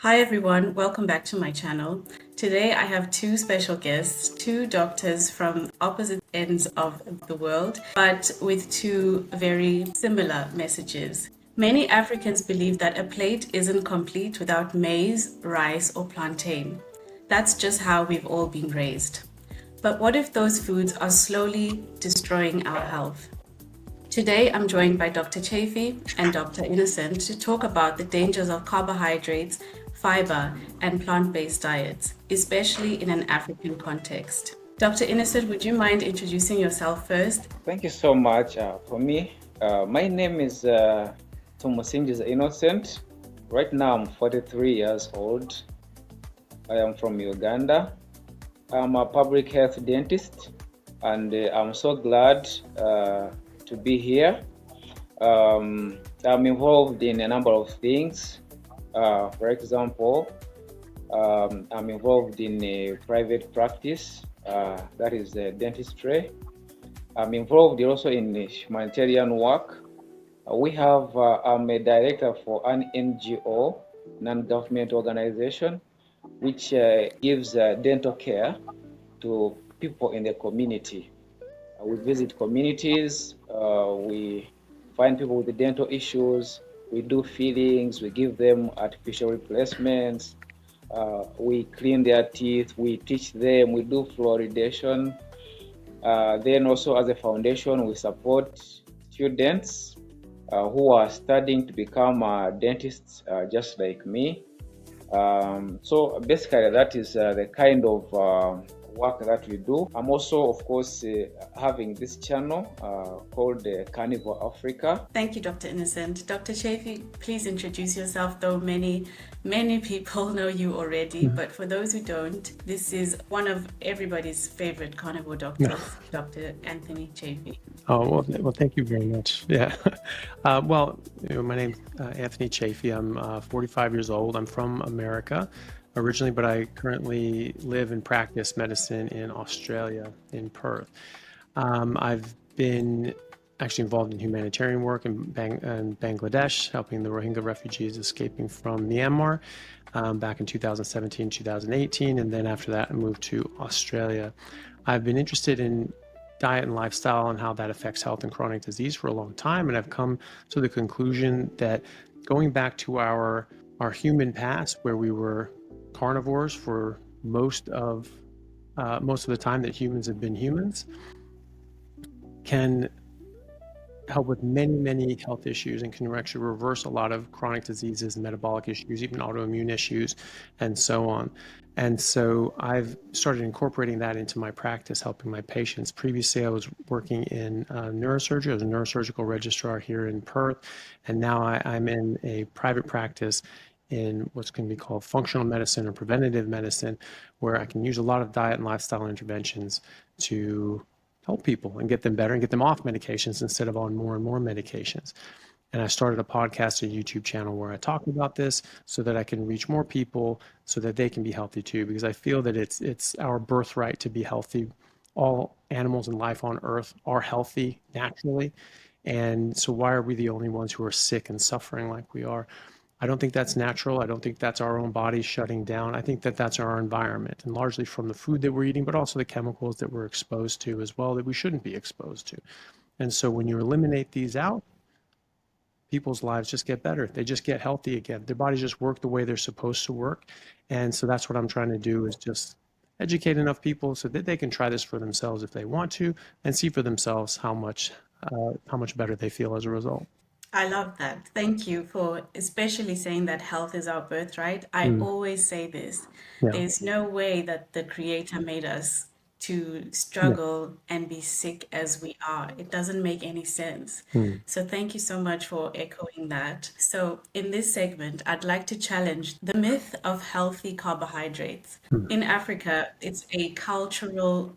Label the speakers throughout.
Speaker 1: Hi everyone, welcome back to my channel. Today I have two special guests, two doctors from opposite ends of the world, but with two very similar messages. Many Africans believe that a plate isn't complete without maize, rice, or plantain. That's just how we've all been raised. But what if those foods are slowly destroying our health? Today, I'm joined by Dr. Chaffee and Dr. Innocent to talk about the dangers of carbohydrates, fiber, and plant-based diets, especially in an African context. Dr. Innocent, would you mind introducing yourself first?
Speaker 2: Thank you so much for me. My name is Tumusiingize Innocent. Right now, I'm 43 years old. I am from Uganda. I'm a public health dentist, and I'm so glad to be here. I'm involved in a number of things. For example, I'm involved in a private practice, that is dentistry. I'm involved also in humanitarian work. I'm a director for an NGO, non-government organization, which gives dental care to people in the community. We visit communities, we find people with dental issues, we do fillings, we give them artificial replacements, we clean their teeth, we teach them, we do fluoridation. Then also as a foundation, we support students who are studying to become dentists just like me. So basically that is the kind of work that we do. I'm also, of course, having this channel called Carnivore Africa.
Speaker 1: Thank you, Dr. Innocent. Dr. Chaffee, please introduce yourself, though many people know you already, but for those who don't, this is one of everybody's favorite carnivore doctors, Dr. Anthony Chaffee.
Speaker 3: Oh, well, thank you very much. Yeah. My name's Anthony Chaffee. I'm 45 years old. I'm from America originally, but I currently live and practice medicine in Australia, in Perth. I've been actually involved in humanitarian work in Bangladesh, helping the Rohingya refugees escaping from Myanmar back in 2017, 2018. And then after that, I moved to Australia. I've been interested in diet and lifestyle and how that affects health and chronic disease for a long time. And I've come to the conclusion that going back to our human past, where we were carnivores for most of the time that humans have been humans, can help with many health issues and can actually reverse a lot of chronic diseases and metabolic issues, even autoimmune issues, and so on. And so I've started incorporating that into my practice, helping my patients. Previously, I was working in neurosurgery. I was a neurosurgical registrar here in Perth, and now I'm in a private practice in what's going to be called functional medicine or preventative medicine, where I can use a lot of diet and lifestyle interventions to help people and get them better and get them off medications instead of on more and more medications. And I started a podcast, a YouTube channel where I talk about this so that I can reach more people so that they can be healthy too, because I feel that it's our birthright to be healthy. All animals and life on earth are healthy naturally. And so why are we the only ones who are sick and suffering like we are? I don't think that's natural. I don't think that's our own bodies shutting down. I think that that's our environment, and largely from the food that we're eating, but also the chemicals that we're exposed to as well that we shouldn't be exposed to. And so when you eliminate these out, people's lives just get better. They just get healthy again. Their bodies just work the way they're supposed to work. And so that's what I'm trying to do, is just educate enough people so that they can try this for themselves if they want to, and see for themselves how much better they feel as a result.
Speaker 1: I love that. Thank you for especially saying that health is our birthright. I always say this.
Speaker 3: Yeah.
Speaker 1: There's no way that the Creator made us to
Speaker 3: Yeah.
Speaker 1: struggle and be sick as we are. It doesn't make any sense. So thank you so much for echoing that. So in this segment, I'd like to challenge the myth of healthy carbohydrates. In Africa, it's a cultural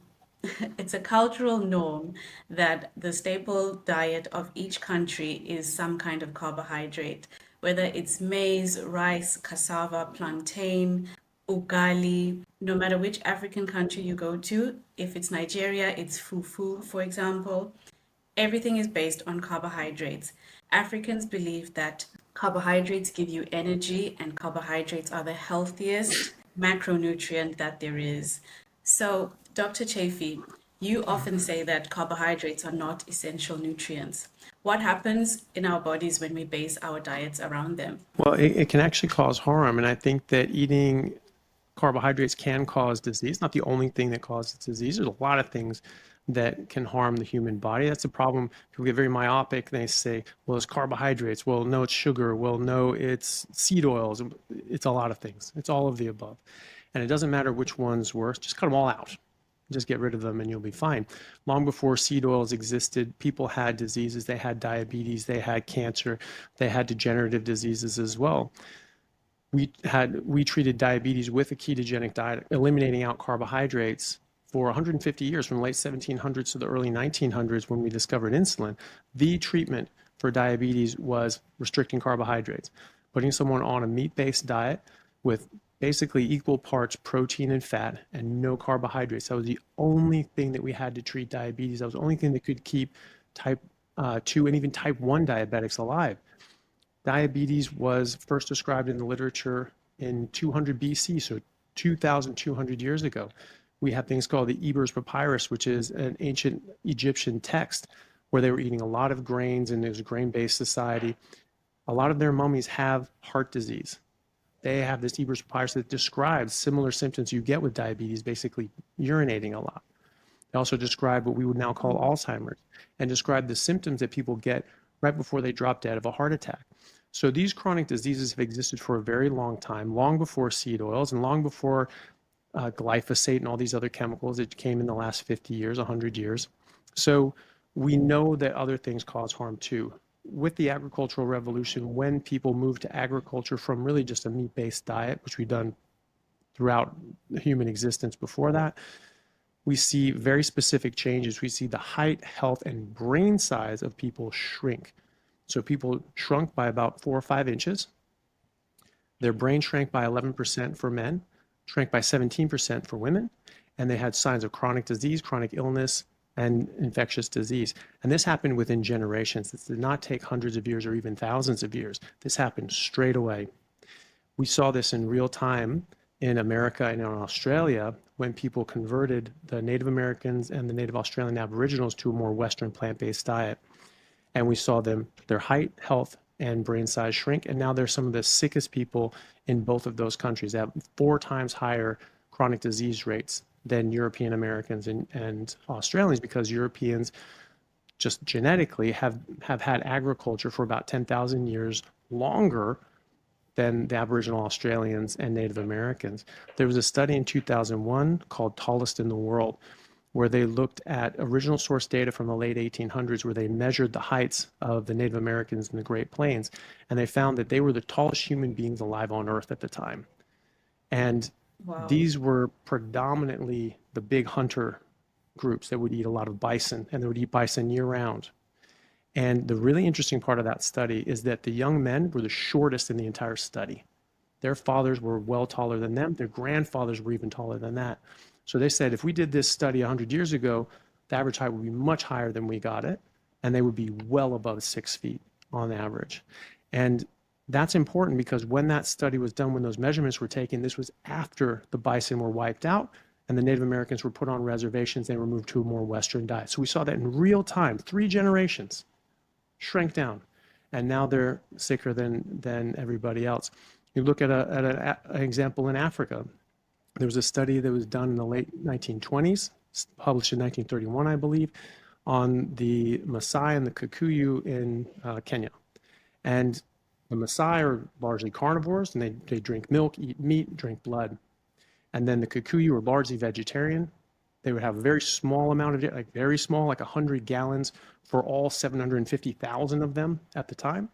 Speaker 1: norm that the staple diet of each country is some kind of carbohydrate, whether it's maize, rice, cassava, plantain, ugali, no matter which African country you go to. If it's Nigeria, it's fufu, for example. Everything is based on carbohydrates. Africans believe that Carbohydrates give you energy, and carbohydrates are the healthiest macronutrient that there is. So, Dr. Chaffee, you often say that carbohydrates are not essential nutrients. What happens in our bodies when we base our diets around them?
Speaker 3: Well, it can actually cause harm. And I think that eating carbohydrates can cause disease. Not the only thing that causes disease. There's a lot of things that can harm the human body. That's a problem. People get very myopic. They say, well, it's carbohydrates. Well, no, it's sugar. Well, no, it's seed oils. It's a lot of things. It's all of the above. And it doesn't matter which one's worse. Just cut them all out. Just get rid of them and you'll be fine. Long before seed oils existed, people had diseases. They had diabetes. They had cancer. They had degenerative diseases as well. We treated diabetes with a ketogenic diet, eliminating out carbohydrates for 150 years, from the late 1700s to the early 1900s when we discovered insulin. The treatment for diabetes was restricting carbohydrates, putting someone on a meat-based diet with basically equal parts protein and fat and no carbohydrates. That was the only thing that we had to treat diabetes. That was the only thing that could keep type 2 and even type 1 diabetics alive. Diabetes was first described in the literature in 200 BC, so 2,200 years ago. We have things called the Ebers Papyrus, which is an ancient Egyptian text where they were eating a lot of grains, and it was a grain-based society. A lot of their mummies have heart disease. They have this Ebers Papyrus that describes similar symptoms you get with diabetes, basically urinating a lot. They also describe what we would now call Alzheimer's, and describe the symptoms that people get right before they drop dead of a heart attack. So these chronic diseases have existed for a very long time, long before seed oils and long before glyphosate and all these other chemicals that came in the last 50 years, 100 years. So we know that other things cause harm too. With the agricultural revolution, when people moved to agriculture from really just a meat-based diet, which we've done throughout human existence before that, we see very specific changes. We see the height, health, and brain size of people shrink. So people shrunk by about 4 or 5 inches. Their brain shrank by 11% for men, shrank by 17% for women, and they had signs of chronic disease, chronic illness, and infectious disease. And this happened within generations. This did not take hundreds of years or even thousands of years. This happened straight away. We saw this in real time in America and in Australia when people converted the Native Americans and the Native Australian Aboriginals to a more Western plant-based diet. And we saw their height, health, and brain size shrink. And now they're some of the sickest people in both of those countries. They have 4 times higher chronic disease rates than European Americans and Australians, because Europeans just genetically have had agriculture for about 10,000 years longer than the Aboriginal Australians and Native Americans. There was a study in 2001 called Tallest in the World, where they looked at original source data from the late 1800s, where they measured the heights of the Native Americans in the Great Plains, and they found that they were the tallest human beings alive on Earth at the time. And
Speaker 1: Wow.
Speaker 3: these were predominantly the big hunter groups that would eat a lot of bison, and they would eat bison year-round. And the really interesting part of that study is that the young men were the shortest in the entire study. Their fathers were well taller than them. Their grandfathers were even taller than that. So they said, if we did this study 100 years ago, the average height would be much higher than we got it, and they would be well above 6 feet on average. And that's important because when that study was done, when those measurements were taken, this was after the bison were wiped out and the Native Americans were put on reservations. They were moved to a more Western diet. So we saw that in real time, 3 generations shrank down, and now they're sicker than everybody else. You look at an example in Africa. There was a study that was done in the late 1920s, published in 1931, I believe, on the Maasai and the Kikuyu in Kenya. And the Maasai are largely carnivores, and they drink milk, eat meat, drink blood. And then the Kikuyu are largely vegetarian. They would have a very small amount of it, like very small, like 100 gallons for all 750,000 of them at the time.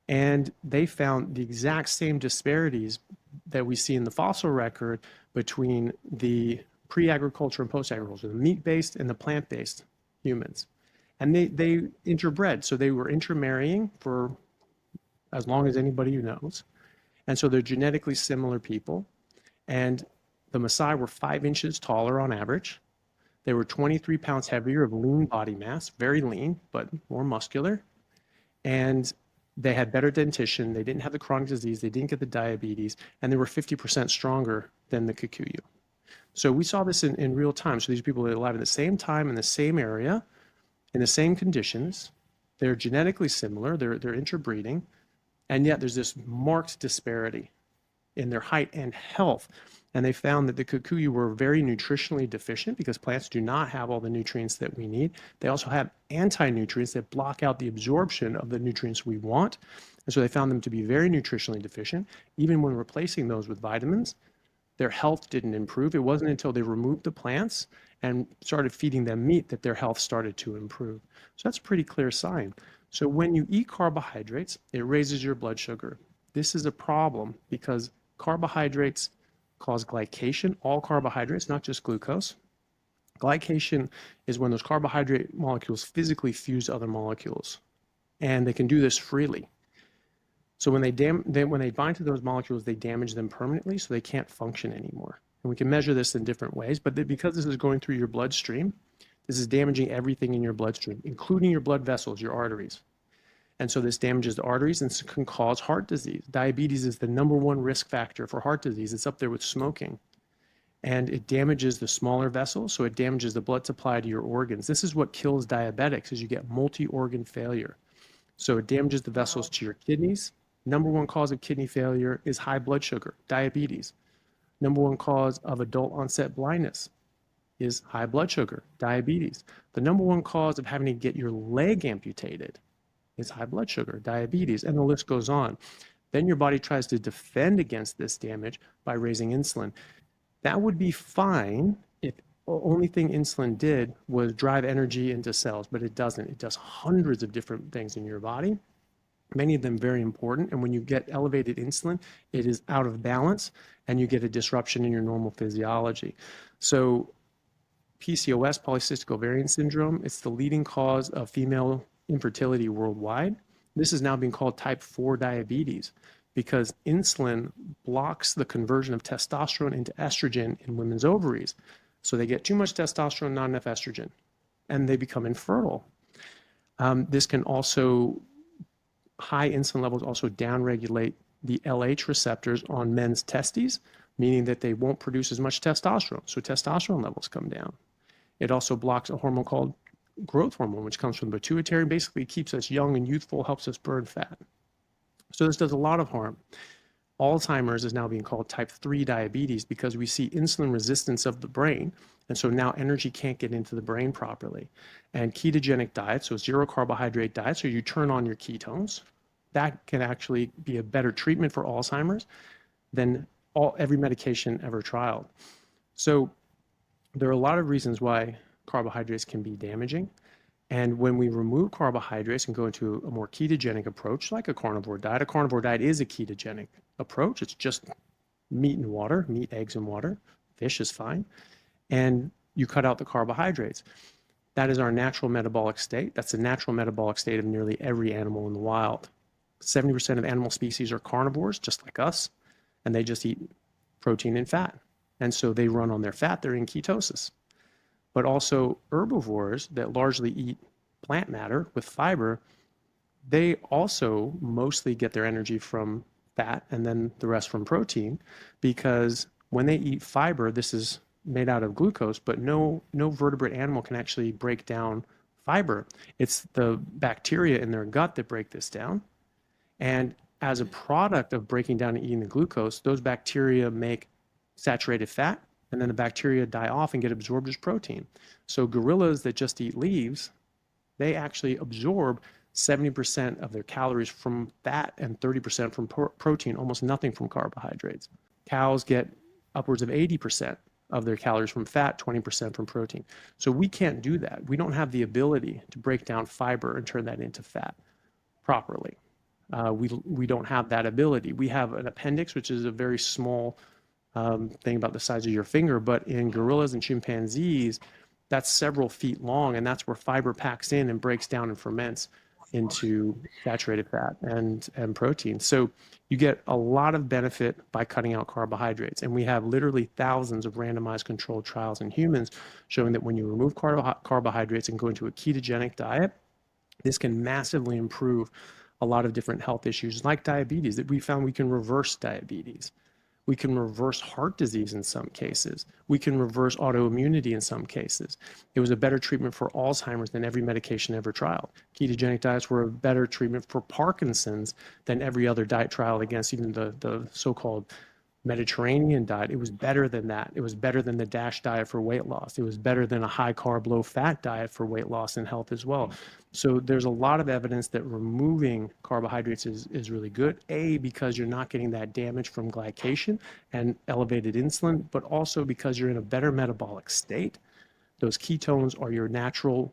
Speaker 3: And they found the exact same disparities that we see in the fossil record between the pre-agriculture and post-agriculture, the meat-based and the plant-based humans. And they interbred, so they were intermarrying for as long as anybody knows. And so they're genetically similar people. And the Maasai were 5 inches taller on average. They were 23 pounds heavier of lean body mass, very lean, but more muscular. And They had better dentition, they didn't have the chronic disease, they didn't get the diabetes, and they were 50% stronger than the Kikuyu. So we saw this in real time. So these people are alive at the same time in the same area, in the same conditions. They're genetically similar, they're interbreeding, and yet there's this marked disparity in their height and health. And they found that the Kikuyu were very nutritionally deficient because plants do not have all the nutrients that we need. They also have anti-nutrients that block out the absorption of the nutrients we want. And so they found them to be very nutritionally deficient. Even when replacing those with vitamins, their health didn't improve. It wasn't until they removed the plants and started feeding them meat that their health started to improve. So that's a pretty clear sign. So when you eat carbohydrates, it raises your blood sugar. This is a problem because carbohydrates cause glycation, all carbohydrates, not just glucose. Glycation is when those carbohydrate molecules physically fuse to other molecules, and they can do this freely. So when they bind to those molecules, they damage them permanently, so they can't function anymore. And we can measure this in different ways, but because this is going through your bloodstream, this is damaging everything in your bloodstream, including your blood vessels, your arteries. And so this damages the arteries and can cause heart disease. Diabetes is the #1 risk factor for heart disease. It's up there with smoking. And it damages the smaller vessels, so it damages the blood supply to your organs. This is what kills diabetics, is you get multi-organ failure. So it damages the vessels to your kidneys. #1 cause of kidney failure is high blood sugar, diabetes. #1 cause of adult onset blindness is high blood sugar, diabetes. The #1 cause of having to get your leg amputated is high blood sugar, diabetes, and the list goes on. Then your body tries to defend against this damage by raising insulin. That would be fine if the only thing insulin did was drive energy into cells, but it doesn't. It does hundreds of different things in your body, many of them very important. And when you get elevated insulin, it is out of balance and you get a disruption in your normal physiology. So PCOS, polycystic ovarian syndrome, it's the leading cause of female infertility worldwide. This is now being called type 4 diabetes because insulin blocks the conversion of testosterone into estrogen in women's ovaries. So they get too much testosterone, not enough estrogen, and they become infertile. This can also, high insulin levels also downregulate the LH receptors on men's testes, meaning that they won't produce as much testosterone. So testosterone levels come down. It also blocks a hormone called growth hormone, which comes from the pituitary, and basically keeps us young and youthful, helps us burn fat. So this does a lot of harm. Alzheimer's is now being called type 3 diabetes because we see insulin resistance of the brain, and so now energy can't get into the brain properly. And ketogenic diets, so zero carbohydrate diets, so you turn on your ketones, that can actually be a better treatment for Alzheimer's than every medication ever trialed. So there are a lot of reasons why carbohydrates can be damaging. And when we remove carbohydrates and go into a more ketogenic approach, like a carnivore diet is a ketogenic approach. It's just meat and water, meat, eggs, and water. Fish is fine. And you cut out the carbohydrates. That is our natural metabolic state. That's the natural metabolic state of nearly every animal in the wild. 70% of animal species are carnivores, just like us, and they just eat protein and fat. And so they run on their fat, they're in ketosis. But also herbivores that largely eat plant matter with fiber, they also mostly get their energy from fat and then the rest from protein, because when they eat fiber, this is made out of glucose, but no vertebrate animal can actually break down fiber. It's the bacteria in their gut that break this down. And as a product of breaking down and eating the glucose, those bacteria make saturated fat, and then the bacteria die off and get absorbed as protein. So gorillas that just eat leaves, they actually absorb 70% of their calories from fat and 30% from protein, almost nothing from carbohydrates. Cows get upwards of 80% of their calories from fat, 20% from protein. So we can't do that. We don't have the ability to break down fiber and turn that into fat properly. We don't have that ability. We have an appendix, which is a very small thing about the size of your finger, but in gorillas and chimpanzees, that's several feet long, and that's where fiber packs in and breaks down and ferments into saturated fat and protein. So you get a lot of benefit by cutting out carbohydrates, and we have literally thousands of randomized controlled trials in humans showing that when you remove carbohydrates and go into a ketogenic diet, this can massively improve a lot of different health issues like diabetes, that we found we can reverse diabetes. We can reverse heart disease in some cases. We can reverse autoimmunity in some cases. It was a better treatment for Alzheimer's than every medication ever trialed. Ketogenic diets were a better treatment for Parkinson's than every other diet trial against even the so-called Mediterranean diet. It was better than that. It was better than the DASH diet for weight loss. It was better than a high carb, low fat diet for weight loss and health as well. So there's a lot of evidence that removing carbohydrates is really good. A, because you're not getting that damage from glycation and elevated insulin, but also because you're in a better metabolic state. Those ketones are your natural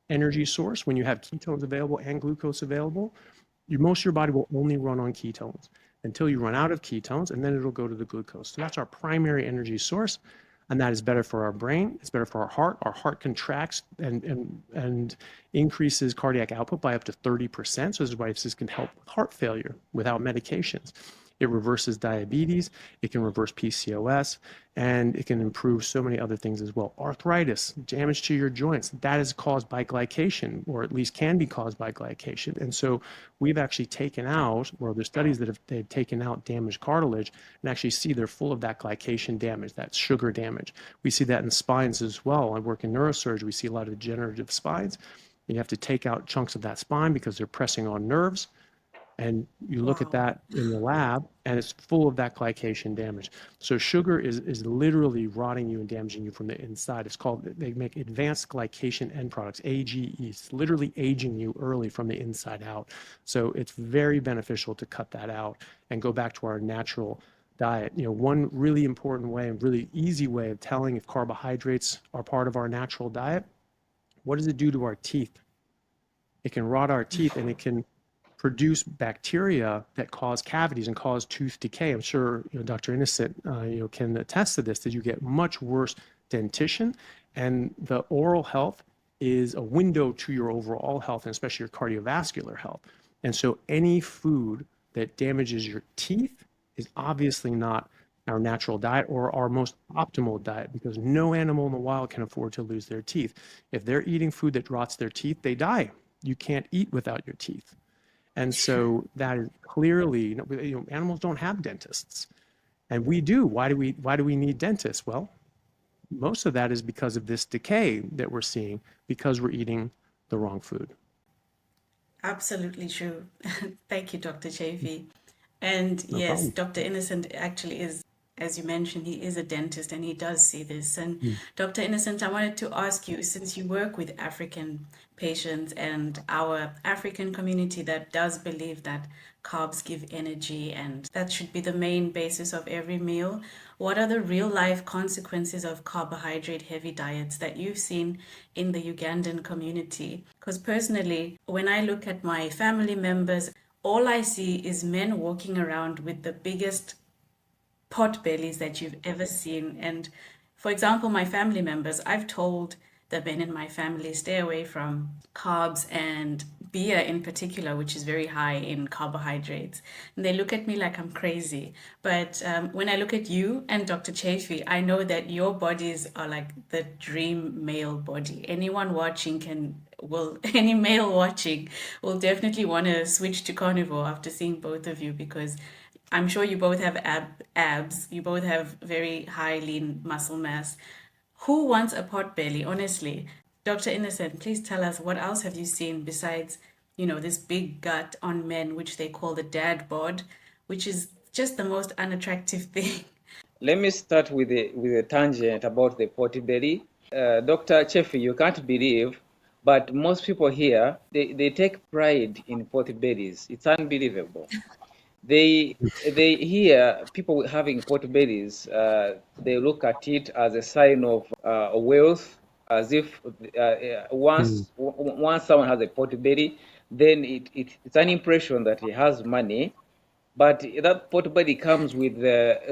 Speaker 3: energy source. When you have ketones available and glucose available, most of your body will only run on ketones until you run out of ketones, and then it'll go to the glucose. So that's our primary energy source, and that is better for our brain. It's better for our heart. Our heart contracts and increases cardiac output by up to 30%. So this is why this can help with heart failure without medications. It reverses diabetes, it can reverse PCOS, and it can improve so many other things as well. Arthritis, damage to your joints, that is caused by glycation, or at least can be caused by glycation. And so we've actually taken out, or there's studies that they've taken out damaged cartilage and actually see they're full of that glycation damage, that sugar damage. We see that in spines as well. I work in neurosurgery, we see a lot of degenerative spines. You have to take out chunks of that spine because they're pressing on nerves. And you look at that in the lab, and it's full of that glycation damage. So sugar is literally rotting you and damaging you from the inside. It's called, they make advanced glycation end products, AGE. It's literally aging you early from the inside out. So it's very beneficial to cut that out and go back to our natural diet. You know, one really important way and really easy way of telling if carbohydrates are part of our natural diet, what does it do to our teeth? It can rot our teeth, and it can produce bacteria that cause cavities and cause tooth decay. I'm sure Dr. Innocent can attest to this, that you get much worse dentition, and the oral health is a window to your overall health, and especially your cardiovascular health. And so any food that damages your teeth is obviously not our natural diet or our most optimal diet, because no animal in the wild can afford to lose their teeth. If they're eating food that rots their teeth, they die. You can't eat without your teeth. And so that is clearly, animals don't have dentists, and we do. Why do we need dentists? Well, most of that is because of this decay that we're seeing because we're eating the wrong food.
Speaker 1: Absolutely true. Thank you, Dr. Chaffee. And
Speaker 3: No
Speaker 1: yes,
Speaker 3: problem.
Speaker 1: Dr. Innocent actually is, as you mentioned, he is a dentist and he does see this. And Dr. Innocent, I wanted to ask you, since you work with African patients and our African community that does believe that carbs give energy and that should be the main basis of every meal, what are the real life consequences of carbohydrate heavy diets that you've seen in the Ugandan community? Because personally, when I look at my family members, all I see is men walking around with the biggest pot bellies that you've ever seen. And for example, my family members, I've told the men in my family, stay away from carbs and beer in particular, which is very high in carbohydrates. And they look at me like I'm crazy. But when I look at you and Dr. Chaffee, I know that your bodies are like the dream male body. Any male watching will definitely want to switch to carnivore after seeing both of you, because I'm sure you both have abs. You both have very high lean muscle mass. Who wants a pot belly, honestly? Dr. Innocent, please tell us, what else have you seen besides, this big gut on men, which they call the dad bod, which is just the most unattractive thing.
Speaker 2: Let me start with a tangent about the pot belly. Dr. Chaffee, you can't believe, but most people here, they take pride in pot bellies. It's unbelievable. They hear people having pot bellies, they look at it as a sign of wealth, as if once someone has a pot belly, then it's an impression that he has money. But that pot belly comes with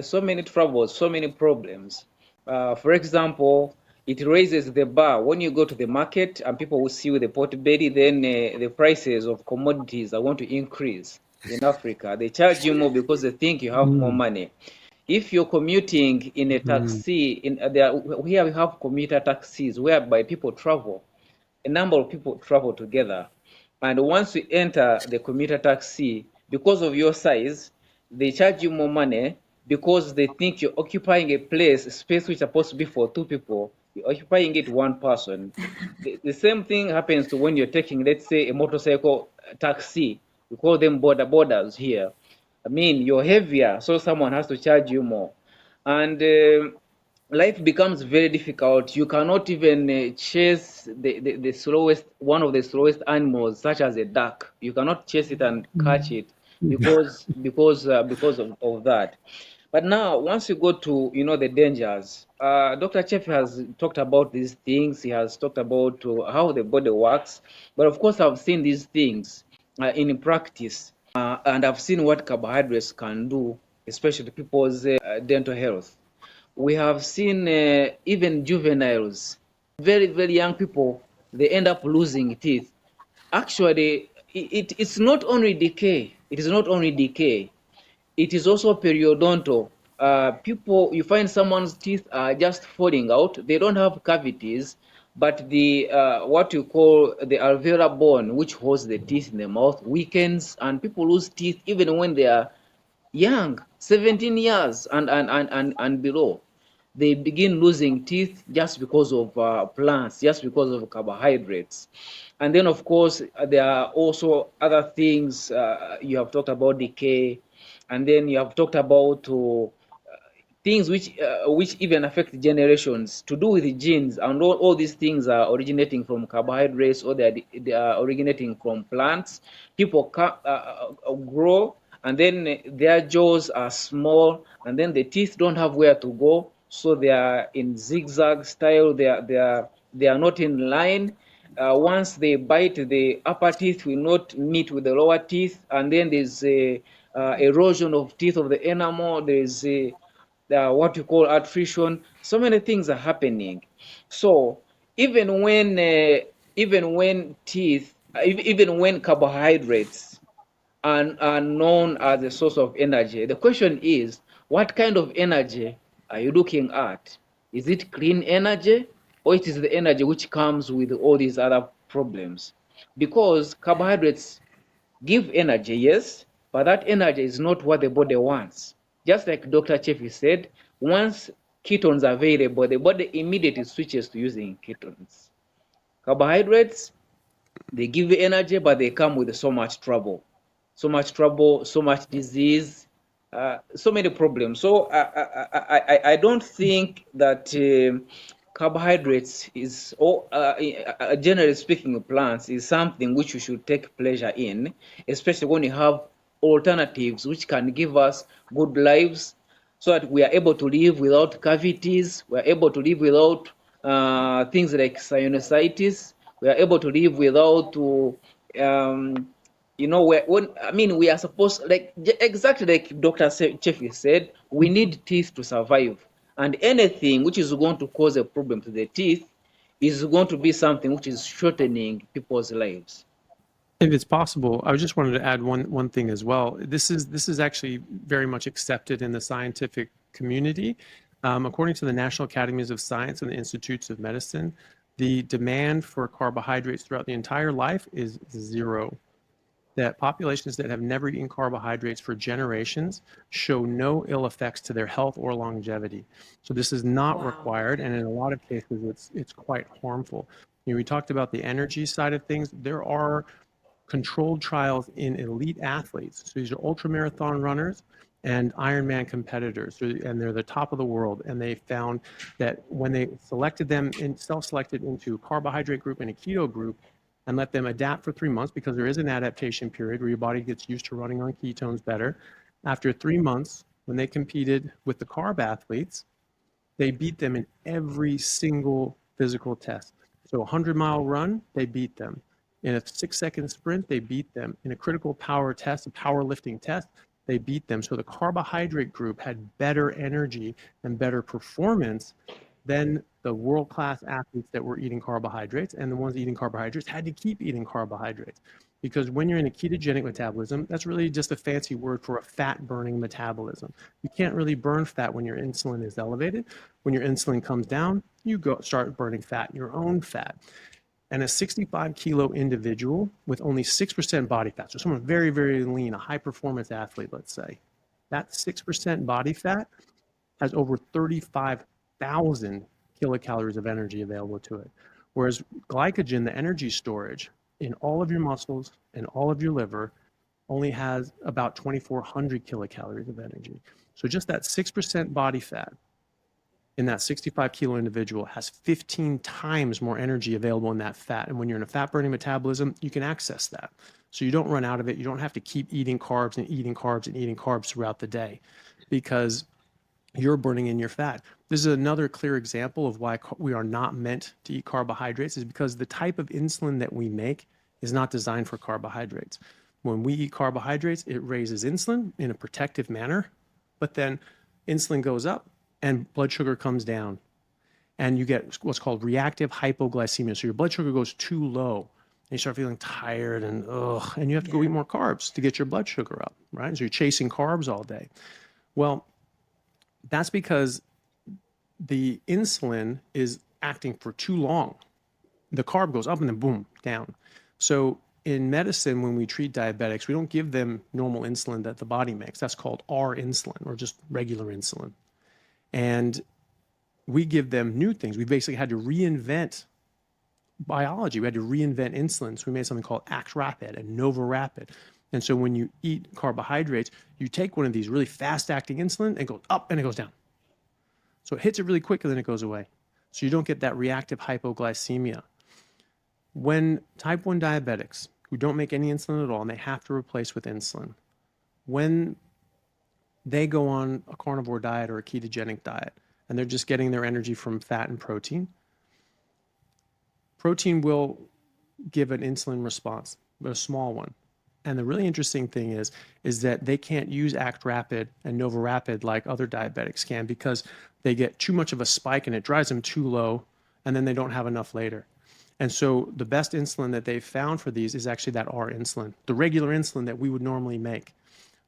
Speaker 2: so many troubles, so many problems. For example, it raises the bar. When you go to the market and people will see with the pot belly, then the prices of commodities are going to increase. In Africa, they charge you more because they think you have more money. If you're commuting in a taxi, here we have commuter taxis whereby people travel. A number of people travel together. And once you enter the commuter taxi, because of your size, they charge you more money because they think you're occupying a space which is supposed to be for two people. You're occupying it one person. The same thing happens to when you're taking, let's say, a motorcycle taxi. We call them borders here. I mean, you're heavier, so someone has to charge you more. And life becomes very difficult. You cannot even chase the slowest, one of the slowest animals, such as a duck. You cannot chase it and catch it because of that. But now, once you go to the dangers, Dr. Chaffee has talked about these things. He has talked about how the body works. But of course, I've seen these things in practice, and I've seen what carbohydrates can do, especially people's dental health. We have seen even juveniles, very, very young people, they end up losing teeth. Actually, it's not only decay. It is not only decay. It is also periodontal. People, you find someone's teeth are just falling out. They don't have cavities, but the what you call the alveolar bone, which holds the teeth in the mouth, weakens, and people lose teeth even when they are young, 17 years and below. They begin losing teeth just because of plants, just because of carbohydrates. And then, of course, there are also other things. You have talked about decay, and then you have talked about things which even affect generations to do with the genes, and all these things are originating from carbohydrates, or they are originating from plants. People grow, and then their jaws are small, and then the teeth don't have where to go, so they are in zigzag style. They are not in line. Once they bite, the upper teeth will not meet with the lower teeth, and then there's a erosion of teeth of the enamel. There's a what you call attrition. So many things are happening. So even when teeth, even when carbohydrates are known as a source of energy, the question is, what kind of energy are you looking at? Is it clean energy, or it is the energy which comes with all these other problems? Because carbohydrates give energy, yes, but that energy is not what the body wants. Just like Dr. Chaffee said, once ketones are available, the body immediately switches to using ketones. Carbohydrates, they give you energy, but they come with so much trouble, so much disease, so many problems. So I don't think that carbohydrates is, or generally speaking, plants is something which you should take pleasure in, especially when you have alternatives which can give us good lives, so that we are able to live without cavities, we are able to live without things like sinusitis, we are able to live without we are supposed, like exactly like Dr. Chaffee said, we need teeth to survive, and anything which is going to cause a problem to the teeth is going to be something which is shortening people's lives.
Speaker 3: If it's possible, I just wanted to add one thing as well. This is actually very much accepted in the scientific community. According to the National Academies of Science and the Institutes of Medicine, the demand for carbohydrates throughout the entire life is zero. That populations that have never eaten carbohydrates for generations show no ill effects to their health or longevity. So this is not required, and in a lot of cases, it's quite harmful. We talked about the energy side of things. There are controlled trials in elite athletes. So these are ultramarathon runners and Ironman competitors, and they're the top of the world. And they found that when they selected them and self-selected into a carbohydrate group and a keto group, and let them adapt for 3 months, because there is an adaptation period where your body gets used to running on ketones better. After 3 months, when they competed with the carb athletes, they beat them in every single physical test. So a 100-mile run, they beat them. In a 6-second sprint, they beat them. In a critical power test, a powerlifting test, they beat them. So the carbohydrate group had better energy and better performance than the world-class athletes that were eating carbohydrates, and the ones eating carbohydrates had to keep eating carbohydrates. Because when you're in a ketogenic metabolism, that's really just a fancy word for a fat-burning metabolism. You can't really burn fat when your insulin is elevated. When your insulin comes down, you start burning fat, your own fat. And a 65 kilo individual with only 6% body fat, so someone very, very lean, a high performance athlete, let's say, that 6% body fat has over 35,000 kilocalories of energy available to it. Whereas glycogen, the energy storage in all of your muscles and all of your liver, only has about 2,400 kilocalories of energy. So just that 6% body fat in that 65 kilo individual has 15 times more energy available in that fat. And when you're in a fat burning metabolism, you can access that. So you don't run out of it. You don't have to keep eating carbs and eating carbs and eating carbs throughout the day, because you're burning in your fat. This is another clear example of why we are not meant to eat carbohydrates, is because the type of insulin that we make is not designed for carbohydrates. When we eat carbohydrates, it raises insulin in a protective manner, but then insulin goes up and blood sugar comes down. And you get what's called reactive hypoglycemia. So your blood sugar goes too low and you start feeling tired and and you have to go eat more carbs to get your blood sugar up, right? So you're chasing carbs all day. Well, that's because the insulin is acting for too long. The carb goes up and then boom, down. So in medicine, when we treat diabetics, we don't give them normal insulin that the body makes. That's called R insulin, or just regular insulin. And we give them new things. We basically had to reinvent biology. We had to reinvent insulin. So we made something called Act Rapid and Nova Rapid. And so when you eat carbohydrates, you take one of these really fast-acting insulin and it goes up and it goes down. So it hits it really quick and then it goes away. So you don't get that reactive hypoglycemia. When type 1 diabetics who don't make any insulin at all and they have to replace with insulin, when they go on a carnivore diet or a ketogenic diet and they're just getting their energy from fat and protein, protein will give an insulin response, but a small one. And the really interesting thing is that they can't use Act Rapid and Nova Rapid like other diabetics can, because they get too much of a spike and it drives them too low, and then they don't have enough later. And so the best insulin that they've found for these is actually that R insulin, the regular insulin that we would normally make.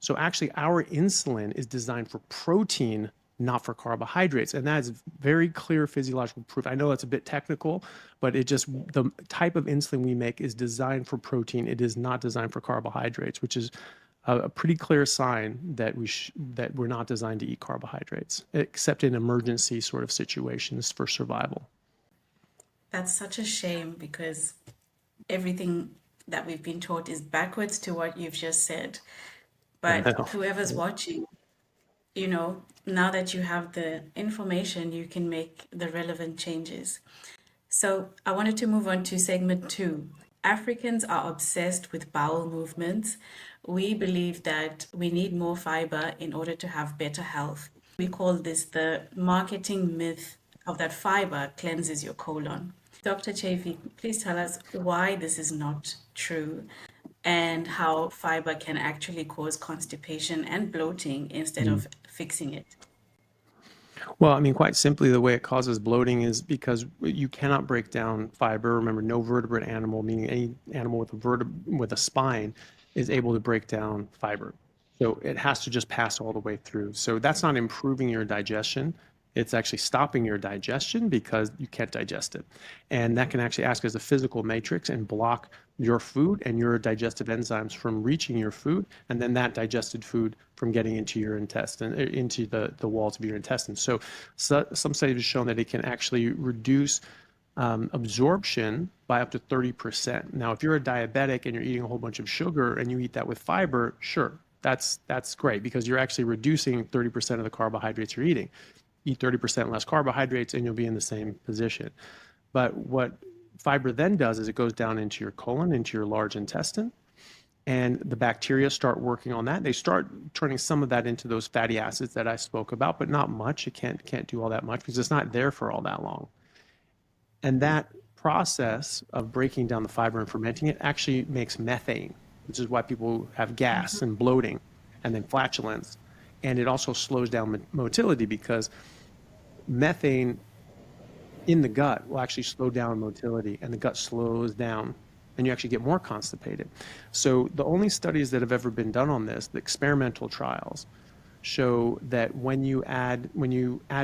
Speaker 3: So actually our insulin is designed for protein, not for carbohydrates. And that is very clear physiological proof. I know that's a bit technical, but the type of insulin we make is designed for protein. It is not designed for carbohydrates, which is a pretty clear sign that we're not designed to eat carbohydrates, except in emergency sort of situations for survival.
Speaker 1: That's such a shame, because everything that we've been taught is backwards to what you've just said. But whoever's watching, now that you have the information, you can make the relevant changes. So I wanted to move on to segment 2. Africans are obsessed with bowel movements. We believe that we need more fiber in order to have better health. We call this the marketing myth of that fiber cleanses your colon. Dr. Chaffee, please tell us why this is not true and how fiber can actually cause constipation and bloating instead of fixing it.
Speaker 3: Well, I mean, quite simply, the way it causes bloating is because you cannot break down fiber. Remember, no vertebrate animal, meaning any animal with a spine, is able to break down fiber. So it has to just pass all the way through. So that's not improving your digestion. It's actually stopping your digestion because you can't digest it. And that can actually act as a physical matrix and block your food and your digestive enzymes from reaching your food, and then that digested food from getting into your intestine, into the walls of your intestines. So some studies have shown that it can actually reduce absorption by up to 30%. Now, if you're a diabetic and you're eating a whole bunch of sugar and you eat that with fiber, sure, that's great, because you're actually reducing 30% of the carbohydrates you're eating. Eat 30% less carbohydrates and you'll be in the same position. But what fiber then does is it goes down into your colon, into your large intestine, and the bacteria start working on that. They start turning some of that into those fatty acids that I spoke about, but not much. It can't do all that much because it's not there for all that long. And that process of breaking down the fiber and fermenting it actually makes methane, which is why people have gas and bloating and then flatulence. And it also slows down motility, because methane in the gut will actually slow down motility, and the gut slows down and you actually get more constipated. So the only studies that have ever been done on this, the experimental trials, show that when you add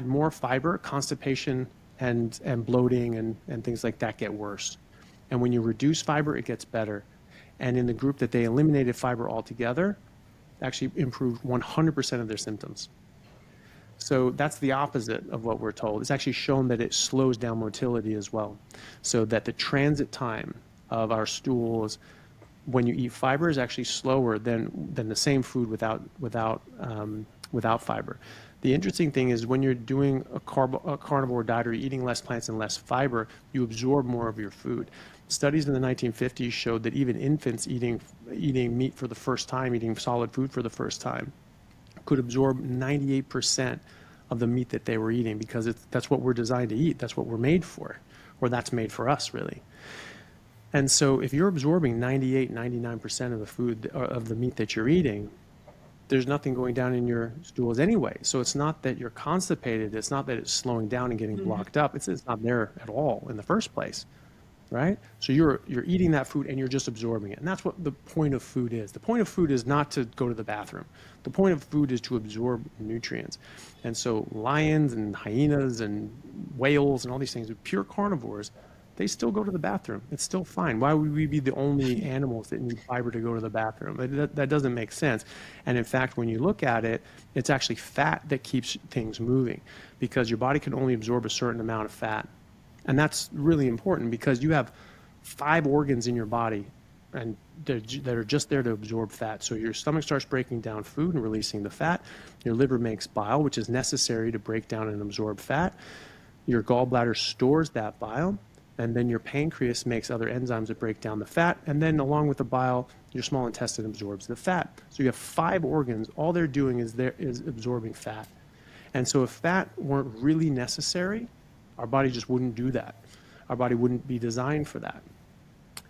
Speaker 3: more fiber, constipation and bloating and things like that get worse. And when you reduce fiber, it gets better. And in the group that they eliminated fiber altogether, actually improved 100% of their symptoms. So that's the opposite of what we're told. It's actually shown that it slows down motility as well. So that the transit time of our stools when you eat fiber is actually slower than the same food without fiber. The interesting thing is when you're doing a carnivore diet or eating less plants and less fiber, you absorb more of your food. Studies in the 1950s showed that even infants eating meat for the first time, eating solid food for the first time, could absorb 98% of the meat that they were eating because that's what we're designed to eat. That's what we're made for, or that's made for us, really. And so if you're absorbing 98, 99% of the food, of the meat that you're eating, there's nothing going down in your stools anyway. So it's not that you're constipated. It's not that it's slowing down and getting blocked up. It's not there at all in the first place, right? So you're eating that food and you're just absorbing it. And that's what the point of food is. The point of food is not to go to the bathroom. The point of food is to absorb nutrients. And so lions and hyenas and whales and all these things, pure carnivores, they still go to the bathroom. It's still fine. Why would we be the only animals that need fiber to go to the bathroom? That doesn't make sense. And in fact, when you look at it, it's actually fat that keeps things moving because your body can only absorb a certain amount of fat. And that's really important because you have 5 organs in your body and that are just there to absorb fat. So your stomach starts breaking down food and releasing the fat. Your liver makes bile, which is necessary to break down and absorb fat. Your gallbladder stores that bile. And then your pancreas makes other enzymes that break down the fat. And then along with the bile, your small intestine absorbs the fat. So you have 5 organs. All they're doing is absorbing fat. And so if fat weren't really necessary, our body just wouldn't do that. Our body wouldn't be designed for that.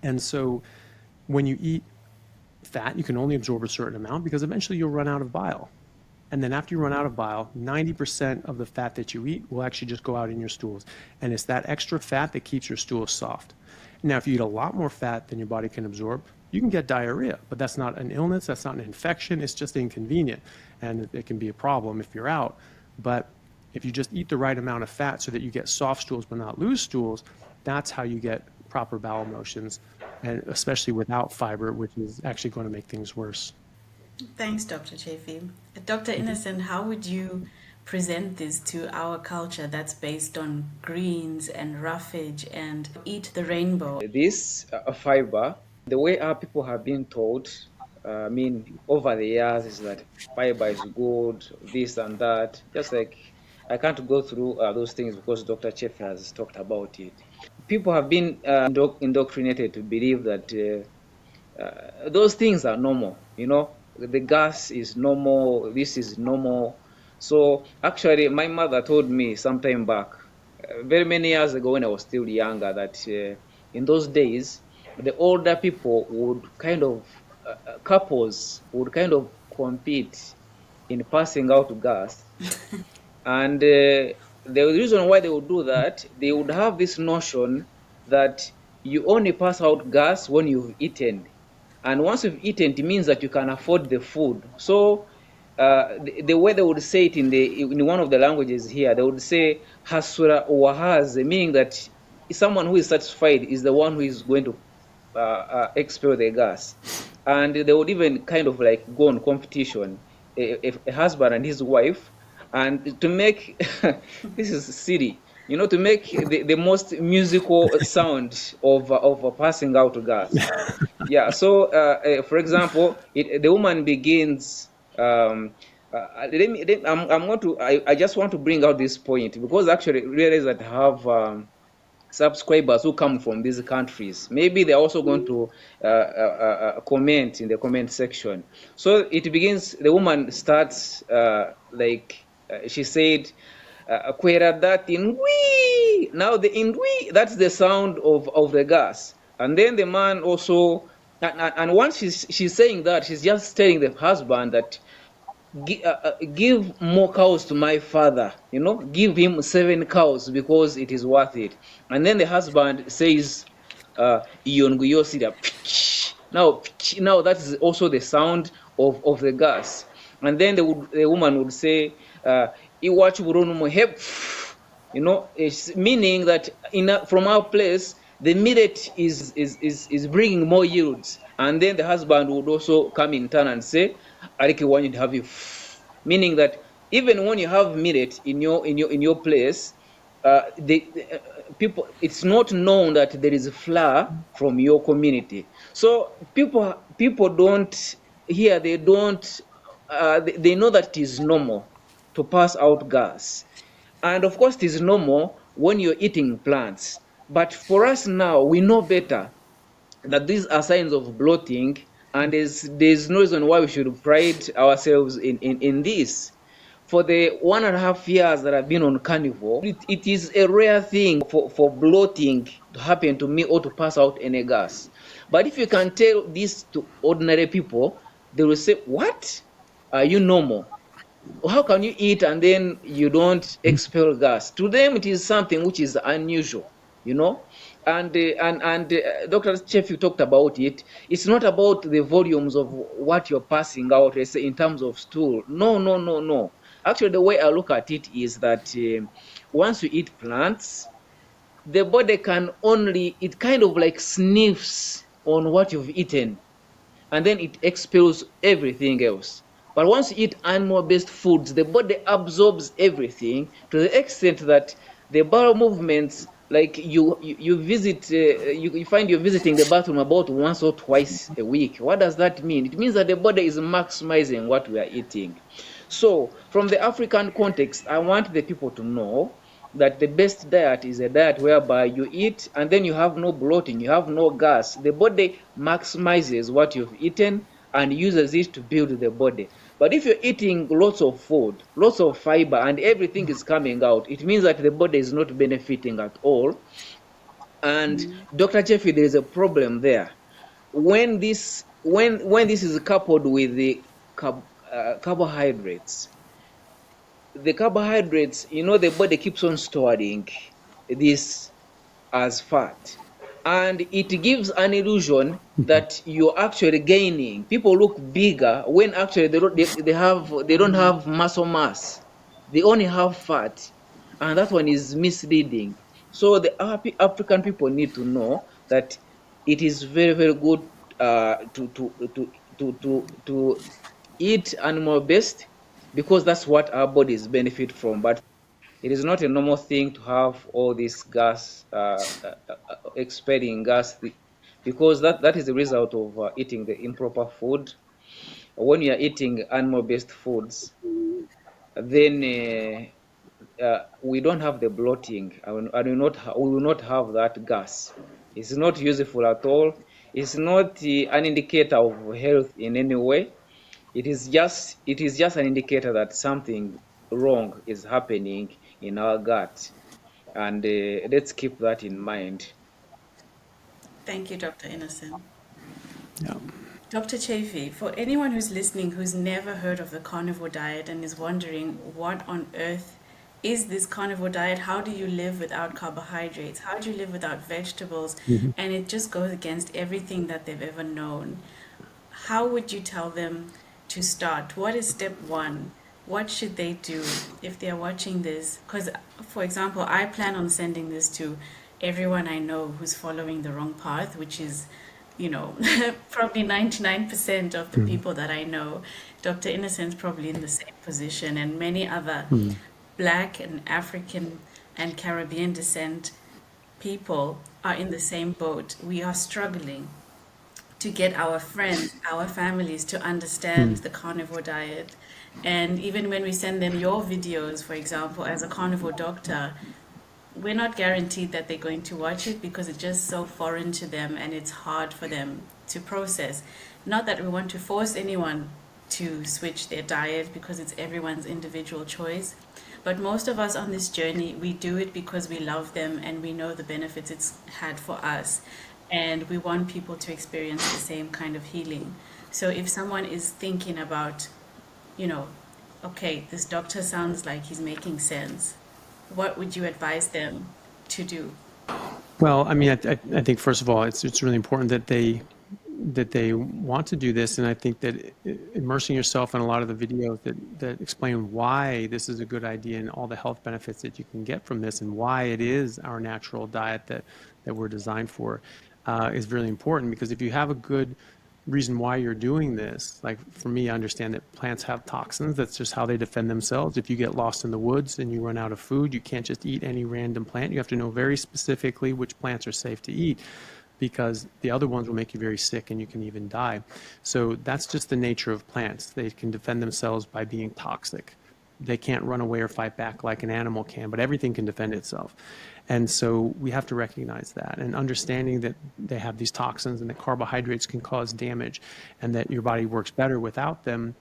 Speaker 3: And so when you eat fat, you can only absorb a certain amount because eventually you'll run out of bile. And then after you run out of bile, 90% of the fat that you eat will actually just go out in your stools. And it's that extra fat that keeps your stools soft. Now, if you eat a lot more fat than your body can absorb, you can get diarrhea, but that's not an illness, that's not an infection, it's just inconvenient. And it can be a problem if you're out. But if you just eat the right amount of fat so that you get soft stools but not loose stools, that's how you get proper bowel motions, and especially without fiber, which is actually going to make things worse.
Speaker 1: Thanks, Dr. Chaffee. Dr. Innocent, how would you present this to our culture that's based on greens and roughage and eat the rainbow?
Speaker 2: This fiber, the way our people have been taught, over the years, is that fiber is good, this and that. Just like, I can't go through those things because Dr. Chaffee has talked about it. People have been indoctrinated to believe that those things are normal, the gas is normal, this is normal. So actually, my mother told me sometime back, very many years ago when I was still younger, that in those days, the older people would couples would compete in passing out gas. And the reason why they would do that, they would have this notion that you only pass out gas when you've eaten. And once you've eaten, it means that you can afford the food. So the way they would say it in one of the languages here, they would say hasura or has, meaning that someone who is satisfied is the one who is going to expel the gas. And they would even go on competition, a husband and his wife, and to make this is silly, to make the most musical sound of passing out gas. Yeah. So, for example, the woman begins. I just want to bring out this point because actually realize that I have subscribers who come from these countries. Maybe they're also going to comment in the comment section. So it begins. The woman starts she said, "Kwera that in wee." Now the in wee, that's the sound of the gas. And then the man also, and once she's saying that, she's just telling the husband that give more cows to my father, give him 7 cows because it is worth it. And then the husband says, now that is also the sound of the gas. And then the woman would say, it's meaning that from our place the millet is bringing more yields, and then the husband would also come in turn and say, "Ariki want to have you," meaning that even when you have millet in your place, people, it's not known that there is flour from your community. So people don't here, they don't they know that it is normal to pass out gas. And of course, it is normal when you're eating plants. But for us now, we know better that these are signs of bloating, and there's no reason why we should pride ourselves in this. For the 1.5 years that I've been on Carnivore, it is a rare thing for bloating to happen to me or to pass out any gas. But if you can tell this to ordinary people, they will say, "What? Are you normal? How can you eat and then you don't expel gas?" To them, it is something which is unusual, you know. And Dr. Chaffee talked about it. It's not about the volumes of what you're passing out, let's say, in terms of stool. No, no, no, no. Actually, the way I look at it is that once you eat plants, the body can only, it kind of like sniffs on what you've eaten, and then it expels everything else. But once you eat animal-based foods, the body absorbs everything to the extent that the bowel movements, like you visit, you find you're visiting the bathroom about once or twice a week. What does that mean? It means that the body is maximizing what we are eating. So from the African context, I want the people to know that the best diet is a diet whereby you eat and then you have no bloating, you have no gas. The body maximizes what you've eaten and uses it to build the body. But if you're eating lots of food, lots of fiber, and everything is coming out, it means that the body is not benefiting at all. And Dr. Chaffee, there is a problem there. When this is coupled with the carbohydrates, the body keeps on storing this as fat, and it gives an illusion that you're actually gaining. People look bigger when actually they don't have muscle mass. They only have fat, and that one is misleading. So the African people need to know that it is very, very good to eat animal based, because that's what our bodies benefit from. But it is not a normal thing to have all this gas, expelling gas, because that is the result of eating the improper food. When you are eating animal-based foods, then we don't have the bloating, and we will not have that gas. It's not useful at all. It's not an indicator of health in any way. It is just an indicator that something wrong is happening in our gut, and let's keep that in mind.
Speaker 1: Thank you, Dr. Innocent.
Speaker 3: Yeah.
Speaker 1: Dr. Chaffee, for anyone who's listening who's never heard of the carnivore diet and is wondering what on earth is this carnivore diet, how do you live without carbohydrates, how do you live without vegetables, and it just goes against everything that they've ever known, how would you tell them to start? What is step one? What should they do if they're watching this? Because, for example, I plan on sending this to everyone I know who's following the wrong path, which is, probably 99% of the people that I know. Dr. Innocent's probably in the same position, and many other Black and African and Caribbean descent people are in the same boat. We are struggling to get our friends, our families to understand the carnivore diet. And even when we send them your videos, for example, as a carnivore doctor, we're not guaranteed that they're going to watch it because it's just so foreign to them and it's hard for them to process. Not that we want to force anyone to switch their diet, because it's everyone's individual choice. But most of us on this journey, we do it because we love them and we know the benefits it's had for us. And we want people to experience the same kind of healing. So if someone is thinking about, okay, this doctor sounds like he's making sense, what would you advise them to do?
Speaker 3: Well, I mean, I think first of all, it's really important that they they want to do this. And I think that immersing yourself in a lot of the videos that explain why this is a good idea and all the health benefits that you can get from this and why it is our natural diet that we're designed for is really important. Because if you have a good reason why you're doing this, like for me, I understand that plants have toxins. That's just how they defend themselves. If you get lost in the woods and you run out of food, you can't just eat any random plant. You have to know very specifically which plants are safe to eat, because the other ones will make you very sick and you can even die. So that's just the nature of plants. They can defend themselves by being toxic. They can't run away or fight back like an animal can, but everything can defend itself. And so we have to recognize that, and understanding that they have these toxins and that carbohydrates can cause damage and that your body works better without them,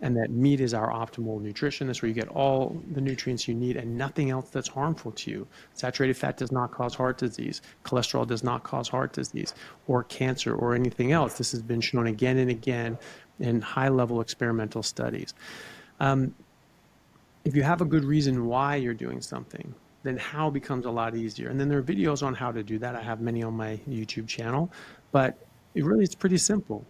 Speaker 3: and that meat is our optimal nutrition. That's where you get all the nutrients you need and nothing else that's harmful to you. Saturated fat does not cause heart disease. Cholesterol does not cause heart disease or cancer or anything else. This has been shown again and again in high-level experimental studies. If you have a good reason why you're doing something, then how becomes a lot easier. And then there are videos on how to do that. I have many on my YouTube channel, but it's pretty simple.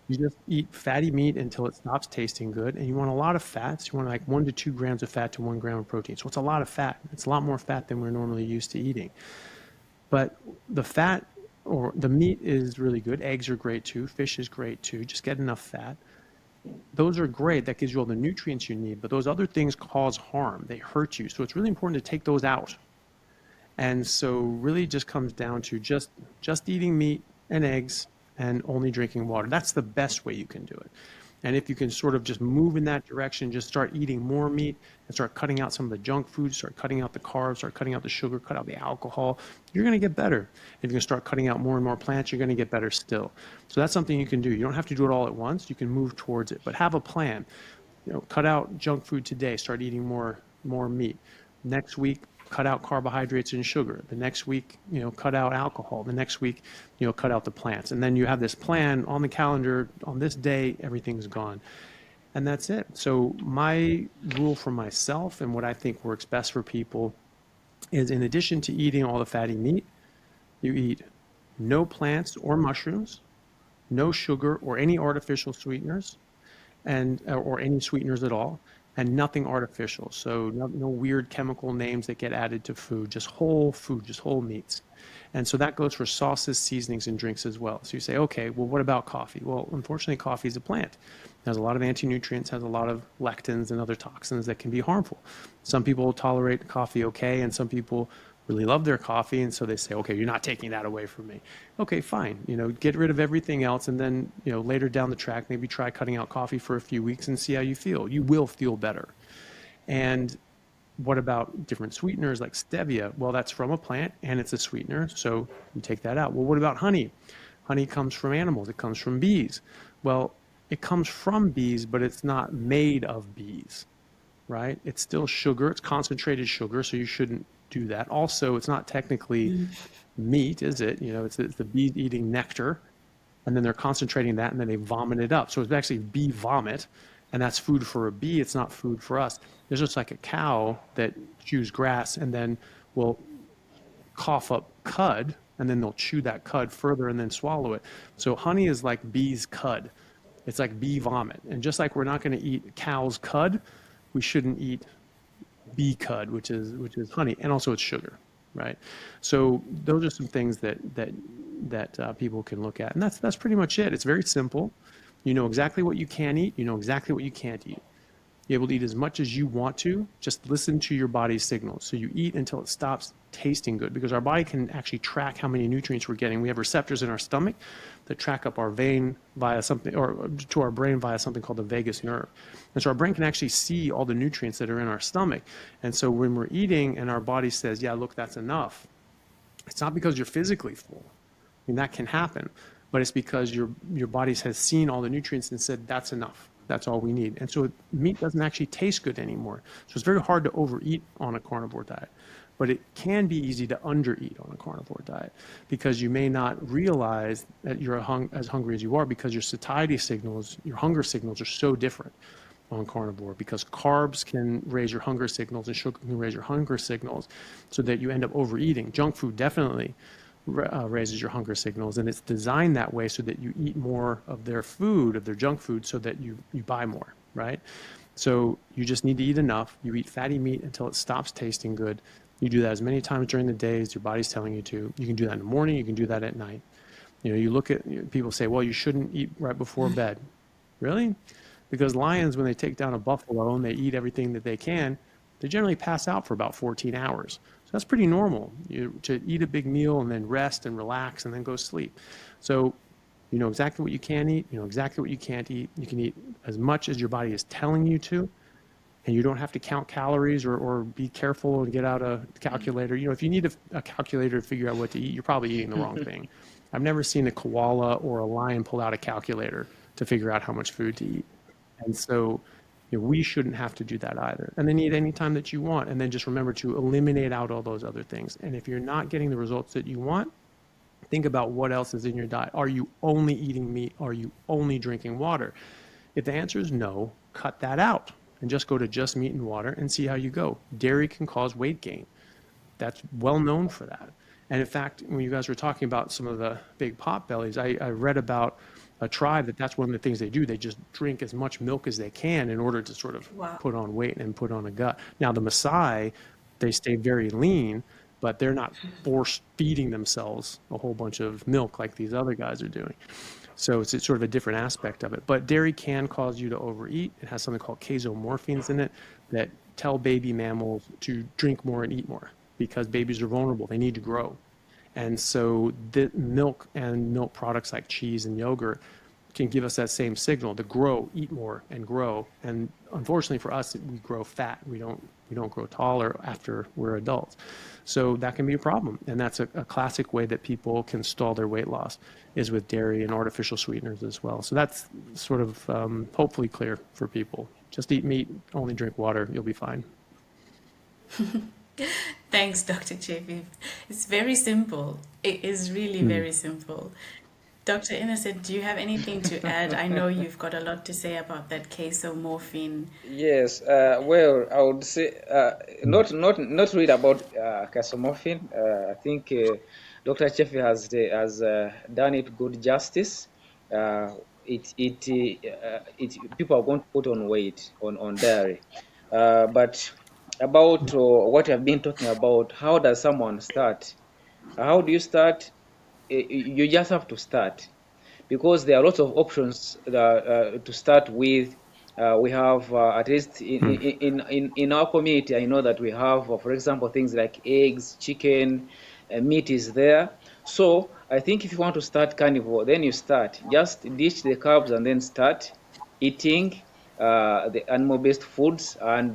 Speaker 3: You just eat fatty meat until it stops tasting good. And you want a lot of fats. You want like 1 to 2 grams of fat to 1 gram of protein. So it's a lot of fat. It's a lot more fat than we're normally used to eating. But the fat or the meat is really good. Eggs are great too. Fish is great too. Just get enough fat. Those are great. That gives you all the nutrients you need. But those other things cause harm. They hurt you. So it's really important to take those out. And so really just comes down to just eating meat and eggs and only drinking water. That's the best way you can do it. And if you can sort of just move in that direction, just start eating more meat and start cutting out some of the junk food, start cutting out the carbs, start cutting out the sugar, cut out the alcohol, you're going to get better. If you can start cutting out more and more plants, you're going to get better still. So that's something you can do. You don't have to do it all at once. You can move towards it, but have a plan. Cut out junk food today, start eating more meat. Next week, cut out carbohydrates and sugar. The next week, cut out alcohol. The next week, cut out the plants. And then you have this plan on the calendar. On this day, everything's gone. And that's it. So my rule for myself and what I think works best for people is, in addition to eating all the fatty meat, you eat no plants or mushrooms, no sugar or any artificial sweeteners, or any sweeteners at all, and nothing artificial. So no weird chemical names that get added to food, just whole food, just whole meats. And so that goes for sauces, seasonings, and drinks as well. So you say, okay, well, what about coffee? Well, unfortunately, coffee is a plant. It has a lot of anti-nutrients, has a lot of lectins and other toxins that can be harmful. Some people tolerate coffee okay, and some people really love their coffee, and so they say, okay, you're not taking that away from me. Okay, fine. Get rid of everything else, and then later down the track, maybe try cutting out coffee for a few weeks and see how you feel. You will feel better. And what about different sweeteners like stevia? Well, that's from a plant and it's a sweetener, so you take that out. Well, what about honey? Honey comes from animals. It comes from bees. Well, it comes from bees, but it's not made of bees, right? It's still sugar. It's concentrated sugar, so you shouldn't do that. Also, it's not technically meat, is it? It's the bees eating nectar, and then they're concentrating that, and then they vomit it up. So it's actually bee vomit, and that's food for a bee. It's not food for us. There's just like a cow that chews grass and then will cough up cud, and then they'll chew that cud further and then swallow it. So honey is like bees' cud. It's like bee vomit. And just like we're not going to eat cow's cud, we shouldn't eat bee cud, which is honey, and also it's sugar, right? So those are some things that people can look at, and that's pretty much it. It's very simple. You know exactly what you can eat. You know exactly what you can't eat. You're able to eat as much as you want to. Just listen to your body's signals. So you eat until it stops tasting good, because our body can actually track how many nutrients we're getting. We have receptors in our stomach that track up our vein via something, or to our brain via something called the vagus nerve. And so our brain can actually see all the nutrients that are in our stomach. And so when we're eating and our body says, yeah, look, that's enough, it's not because you're physically full. I mean, that can happen, but it's because your body has seen all the nutrients and said, that's enough. That's all we need. And so meat doesn't actually taste good anymore. So it's very hard to overeat on a carnivore diet. But it can be easy to undereat on a carnivore diet, because you may not realize that you're as hungry as you are, because your satiety signals, your hunger signals are so different on carnivore, because carbs can raise your hunger signals and sugar can raise your hunger signals, so that you end up overeating. Junk food definitely raises your hunger signals, and it's designed that way so that you eat more of their food, of their junk food, so that you buy more, right? So you just need to eat enough. You eat fatty meat until it stops tasting good. You do that as many times during the day as your body's telling you to. You can do that in the morning. You can do that at night. You look at, people say, well, you shouldn't eat right before bed. Really? Because lions, when they take down a buffalo and they eat everything that they can, they generally pass out for about 14 hours. So that's pretty normal, to eat a big meal and then rest and relax and then go sleep. So you know exactly what you can eat, you know exactly what you can't eat. You can eat as much as your body is telling you to, and you don't have to count calories or be careful and get out a calculator. If you need a calculator to figure out what to eat, you're probably eating the wrong thing. I've never seen a koala or a lion pull out a calculator to figure out how much food to eat. And so we shouldn't have to do that either. And then eat any time that you want. And then just remember to eliminate out all those other things. And if you're not getting the results that you want, think about what else is in your diet. Are you only eating meat? Are you only drinking water? If the answer is no, cut that out and just go to just meat and water and see how you go. Dairy can cause weight gain. That's well known for that. And in fact, when you guys were talking about some of the big pot bellies, I read about a tribe that's one of the things they do. They just drink as much milk as they can in order to sort of put on weight and put on a gut. Now, the Maasai, they stay very lean, but they're not force feeding themselves a whole bunch of milk like these other guys are doing. So it's sort of a different aspect of it. But dairy can cause you to overeat. It has something called casomorphins in it that tell baby mammals to drink more and eat more because babies are vulnerable. They need to grow. And so the milk and milk products like cheese and yogurt can give us that same signal to grow, eat more, and grow. And unfortunately for us, we grow fat. We don't grow taller after we're adults. So that can be a problem. And that's a classic way that people can stall their weight loss is with dairy and artificial sweeteners as well. So that's sort of hopefully clear for people. Just eat meat, only drink water, you'll be fine.
Speaker 1: Thanks, Dr. Chaffee. It's very simple. It is really very simple. Dr. Innocent, do you have anything to add? I know you've got a lot to say about that casomorphin.
Speaker 2: Yes, well, I would say not really about casomorphin. I think Dr. Chaffee has done it good justice. People are going to put on weight on dairy, but about what I've been talking about, how does someone start? How do you start? You just have to start, because there are lots of options to start with. We have at least in our community, I know that we have, for example, things like eggs, chicken, meat is there. So I think if you want to start carnivore, then you start. Just ditch the carbs and then start eating the animal-based foods, and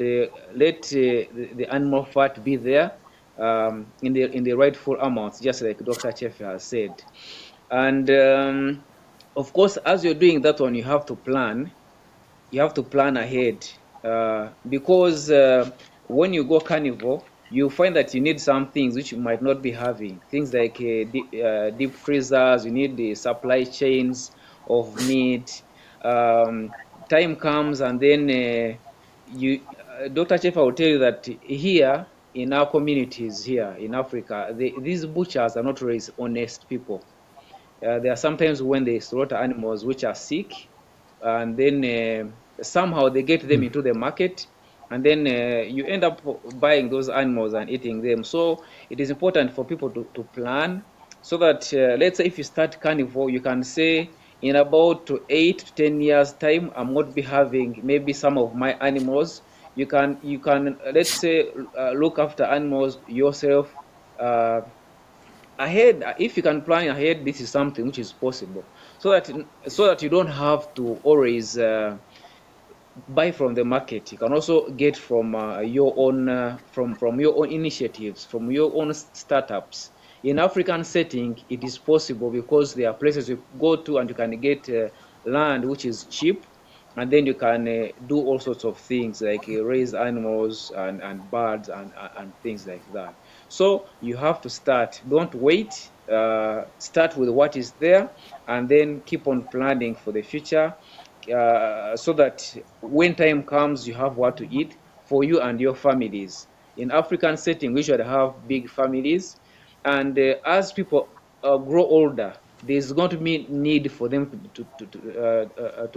Speaker 2: let the animal fat be there in the rightful amounts, just like Dr. Chaffee has said. And of course, as you're doing that one, you have to plan. You have to plan ahead, because when you go carnivore, you find that you need some things which you might not be having. Things like deep freezers. You need the supply chains of meat. Time comes, and then Dr. Chefa will tell you that here in our communities here in Africa, these butchers are not really honest people. There are sometimes when they slaughter animals which are sick, and then somehow they get them into the market, and then you end up buying those animals and eating them. So it is important for people to plan, so that let's say if you start carnivore, you can say in about 8 to 10 years time, I'm going to be having maybe some of my animals. You can let's say look after animals yourself ahead. If you can plan ahead, this is something which is possible, so that you don't have to always buy from the market. You can also get from your own from your own initiatives, from your own startups. In African setting, it is possible because there are places you go to and you can get land which is cheap, and then you can do all sorts of things like raise animals and birds and things like that. So you have to start. Don't wait. Start with what is there, and then keep on planning for the future, so that when time comes, you have what to eat for you and your families. In African setting, we should have big families, and as people grow older, there's going to be need for them to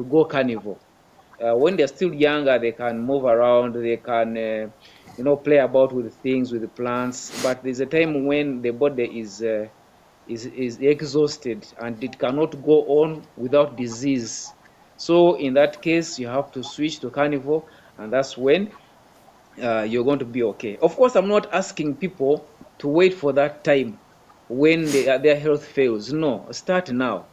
Speaker 2: go carnivore. When they're still younger, they can move around, they can play about with things, with the plants. But there's a time when the body is exhausted and it cannot go on without disease. So in that case, you have to switch to carnivore, and that's when you're going to be okay. Of course, I'm not asking people to wait for that time when their health fails. No, start now.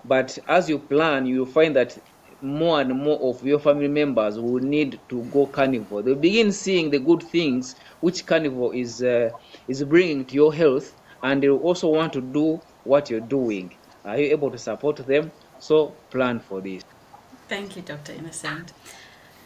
Speaker 2: But as you plan, you'll find that more and more of your family members will need to go carnivore. They'll begin seeing the good things which carnivore is bringing to your health, and they'll also want to do what you're doing. Are you able to support them? So plan for this.
Speaker 1: Thank you, Dr. Innocent.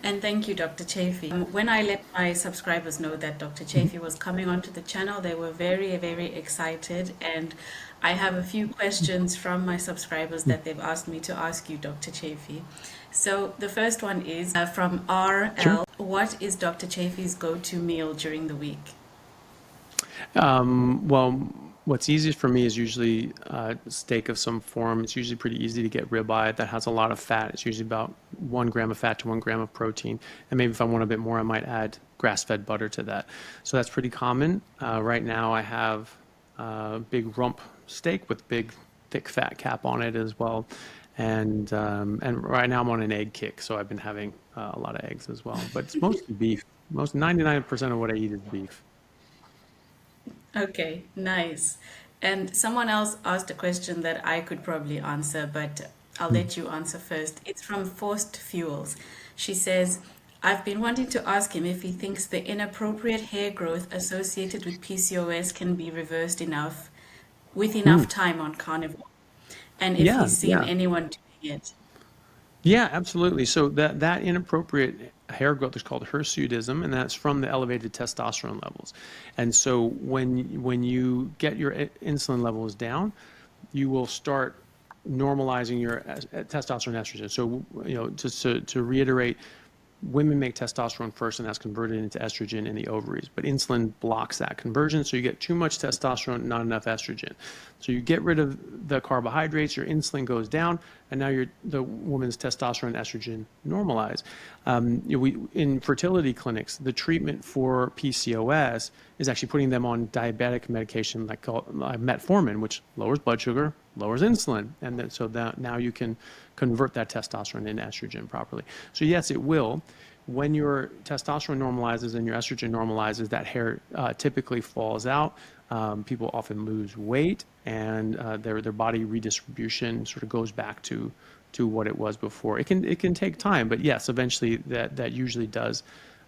Speaker 1: And thank you, Dr. Chaffee. When I let my subscribers know that Dr. Chaffee was coming onto the channel, they were very, very excited. And I have a few questions from my subscribers that they've asked me to ask you, Dr. Chaffee. So the first one is from RL.
Speaker 3: Sure.
Speaker 1: What is Dr. Chaffee's go-to meal during the week?
Speaker 3: Well, what's easiest for me is usually steak of some form. It's usually pretty easy to get ribeye that has a lot of fat. It's usually about 1 gram of fat to 1 gram of protein. And maybe if I want a bit more, I might add grass-fed butter to that. So that's pretty common. Right now I have a big rump steak with big, thick fat cap on it as well. And right now I'm on an egg kick, so I've been having a lot of eggs as well. But it's mostly beef. Most 99% of what I eat is beef.
Speaker 1: Okay, nice. And someone else asked a question that I could probably answer, but I'll let you answer first. It's from Forced Fuels. She says, I've been wanting to ask him if he thinks the inappropriate hair growth associated with PCOS can be reversed with enough time on carnivore, and if
Speaker 3: Yeah,
Speaker 1: he's seen
Speaker 3: yeah.
Speaker 1: anyone doing it.
Speaker 3: Yeah, absolutely. So that inappropriate hair growth is called hirsutism, and that's from the elevated testosterone levels. And so when you get your insulin levels down, you will start normalizing your testosterone estrogen. So just to reiterate, women make testosterone first, and that's converted into estrogen in the ovaries. But insulin blocks that conversion, so you get too much testosterone, not enough estrogen. So you get rid of the carbohydrates, your insulin goes down, and now the woman's testosterone and estrogen normalize. In fertility clinics, the treatment for PCOS is actually putting them on diabetic medication like metformin, which lowers blood sugar, lowers insulin, and then so that now you can convert that testosterone into estrogen properly. So yes, it will. When your testosterone normalizes and your estrogen normalizes, that hair typically falls out. People often lose weight, and their body redistribution sort of goes back to what it was before. It can take time, but yes, eventually that usually does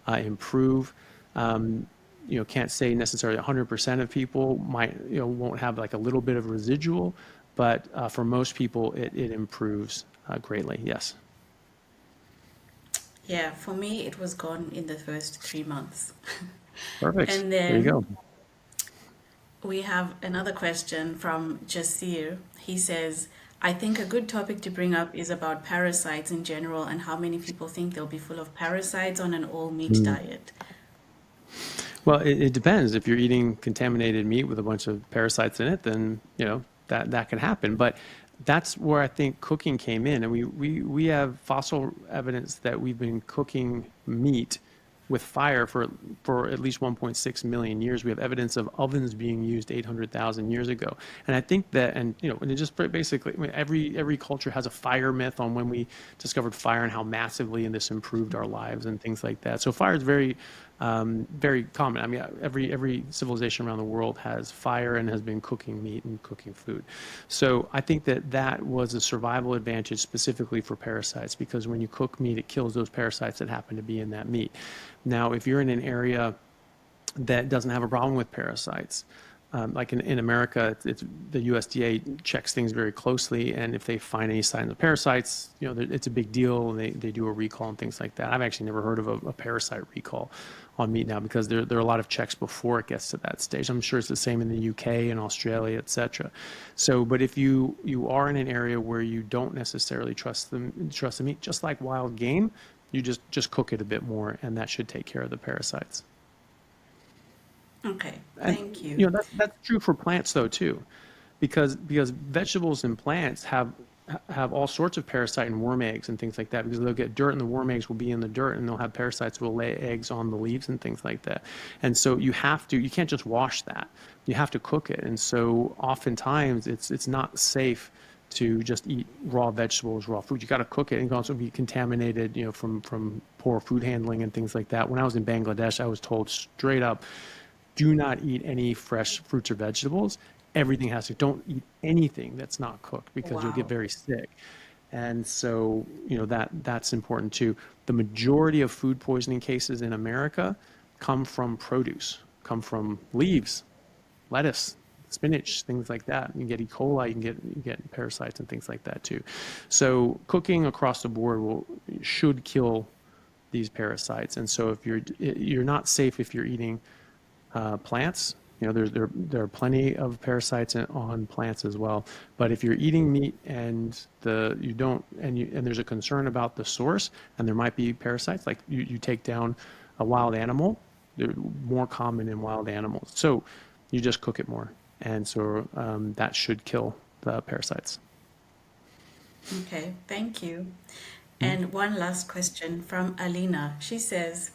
Speaker 3: improve. Can't say necessarily 100% of people won't have like a little bit of residual, but for most people it improves greatly. Yes.
Speaker 1: Yeah, for me, it was gone in the first 3 months.
Speaker 3: Perfect.
Speaker 1: And
Speaker 3: There you
Speaker 1: then
Speaker 3: go.
Speaker 1: we have another question from Jasir. He says, I think a good topic to bring up is about parasites in general and how many people think they'll be full of parasites on an all meat diet.
Speaker 3: Well, it depends. If you're eating contaminated meat with a bunch of parasites in it, then that can happen. But that's where I think cooking came in, and we have fossil evidence that we've been cooking meat with fire for at least 1.6 million years. We have evidence of ovens being used 800,000 years ago. And I think that, and it just basically, I mean, every culture has a fire myth on when we discovered fire and how massively and this improved our lives and things like that. So fire is very common. I mean, every civilization around the world has fire and has been cooking meat and cooking food. So I think that was a survival advantage specifically for parasites, because when you cook meat, it kills those parasites that happen to be in that meat. Now, if you're in an area that doesn't have a problem with parasites, like in America, it's the USDA checks things very closely, and if they find any signs of parasites, it's a big deal, and they do a recall and things like that. I've actually never heard of a parasite recall on meat now, because there are a lot of checks before it gets to that stage. I'm sure it's the same in the UK and Australia, etc. So, but if you are in an area where you don't necessarily trust the meat, just like wild game, you just cook it a bit more, and that should take care of the parasites.
Speaker 1: Okay,
Speaker 3: And
Speaker 1: thank you.
Speaker 3: that's true for plants though too, because vegetables and plants have all sorts of parasite and worm eggs and things like that, because they'll get dirt and the worm eggs will be in the dirt and they'll have parasites who will lay eggs on the leaves and things like that. And so you can't just wash that. You have to cook it. And so oftentimes it's not safe to just eat raw vegetables, raw food. You got to cook it, and it can also be contaminated, from poor food handling and things like that. When I was in Bangladesh, I was told straight up, do not eat any fresh fruits or vegetables. Everything don't eat anything that's not cooked, because you'll get very sick. And so, that's important too. The majority of food poisoning cases in America come from produce, come from leaves, lettuce, spinach, things like that. You can get E. coli, you can get parasites and things like that too. So cooking across the board should kill these parasites. And so if you're not safe if you're eating plants. There are plenty of parasites on plants as well. But if you're eating meat and there's a concern about the source, and there might be parasites, like you take down a wild animal, they're more common in wild animals. So you just cook it more, and so that should kill the parasites.
Speaker 1: Okay, thank you. And one last question from Alina. She says,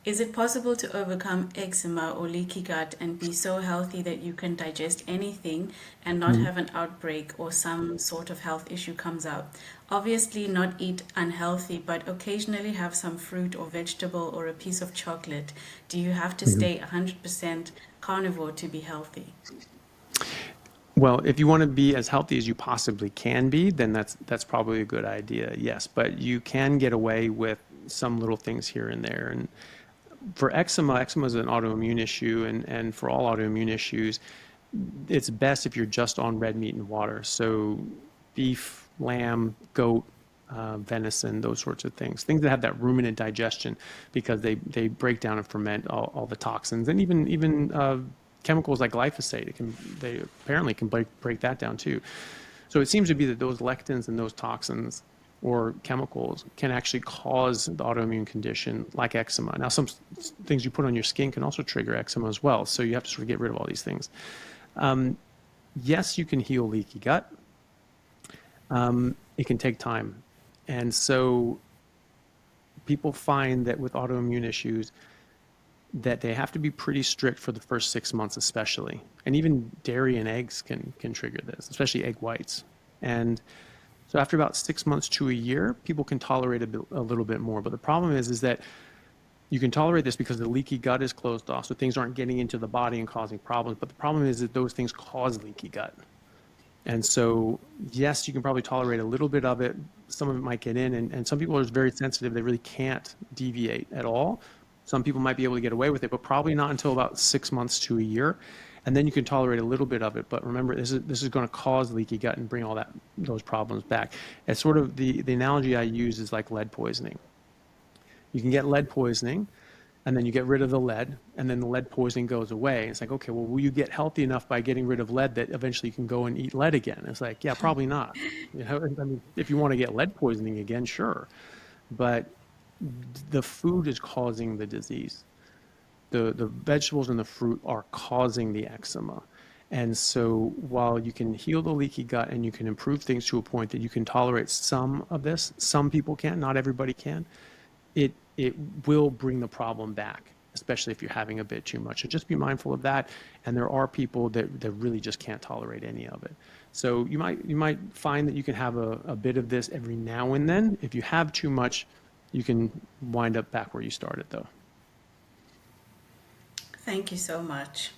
Speaker 1: is it possible to overcome eczema or leaky gut and be so healthy that you can digest anything and not have an outbreak or some sort of health issue comes out? Obviously not eat unhealthy, but occasionally have some fruit or vegetable or a piece of chocolate. Do you have to stay 100% carnivore to be healthy?
Speaker 3: Well, if you want to be as healthy as you possibly can be, then that's probably a good idea, yes. But you can get away with some little things here and there. And for eczema is an autoimmune issue, and for all autoimmune issues, it's best if you're just on red meat and water. So beef, lamb, goat, venison, those sorts of things that have that ruminant digestion, because they break down and ferment all the toxins, and even chemicals like glyphosate. They apparently can break that down too. So it seems to be that those lectins and those toxins or chemicals can actually cause the autoimmune condition like eczema. Now, some things you put on your skin can also trigger eczema as well. So you have to sort of get rid of all these things. Yes, you can heal leaky gut. It can take time. And so people find that with autoimmune issues that they have to be pretty strict for the first 6 months especially. And even dairy and eggs can trigger this, especially egg whites. And so after about 6 months to a year, people can tolerate a little bit more. But the problem is that you can tolerate this because the leaky gut is closed off, so things aren't getting into the body and causing problems. But the problem is that those things cause leaky gut. And so, yes, you can probably tolerate a little bit of it. Some of it might get in, and some people are very sensitive. They really can't deviate at all. Some people might be able to get away with it, but probably not until about 6 months to a year. And then you can tolerate a little bit of it. But remember, this is going to cause leaky gut and bring all those problems back. It's sort of the analogy I use is like lead poisoning. You can get lead poisoning, and then you get rid of the lead, and then the lead poisoning goes away. It's like, okay, well, will you get healthy enough by getting rid of lead that eventually you can go and eat lead again? It's like, yeah, probably not. I mean, if you want to get lead poisoning again, sure. But the food is causing the disease. The vegetables and the fruit are causing the eczema. And so while you can heal the leaky gut and you can improve things to a point that you can tolerate some of this, some people can, not everybody can, it will bring the problem back, especially if you're having a bit too much. So just be mindful of that. And there are people that really just can't tolerate any of it. So you might find that you can have a bit of this every now and then. If you have too much, you can wind up back where you started, though.
Speaker 1: Thank you so much.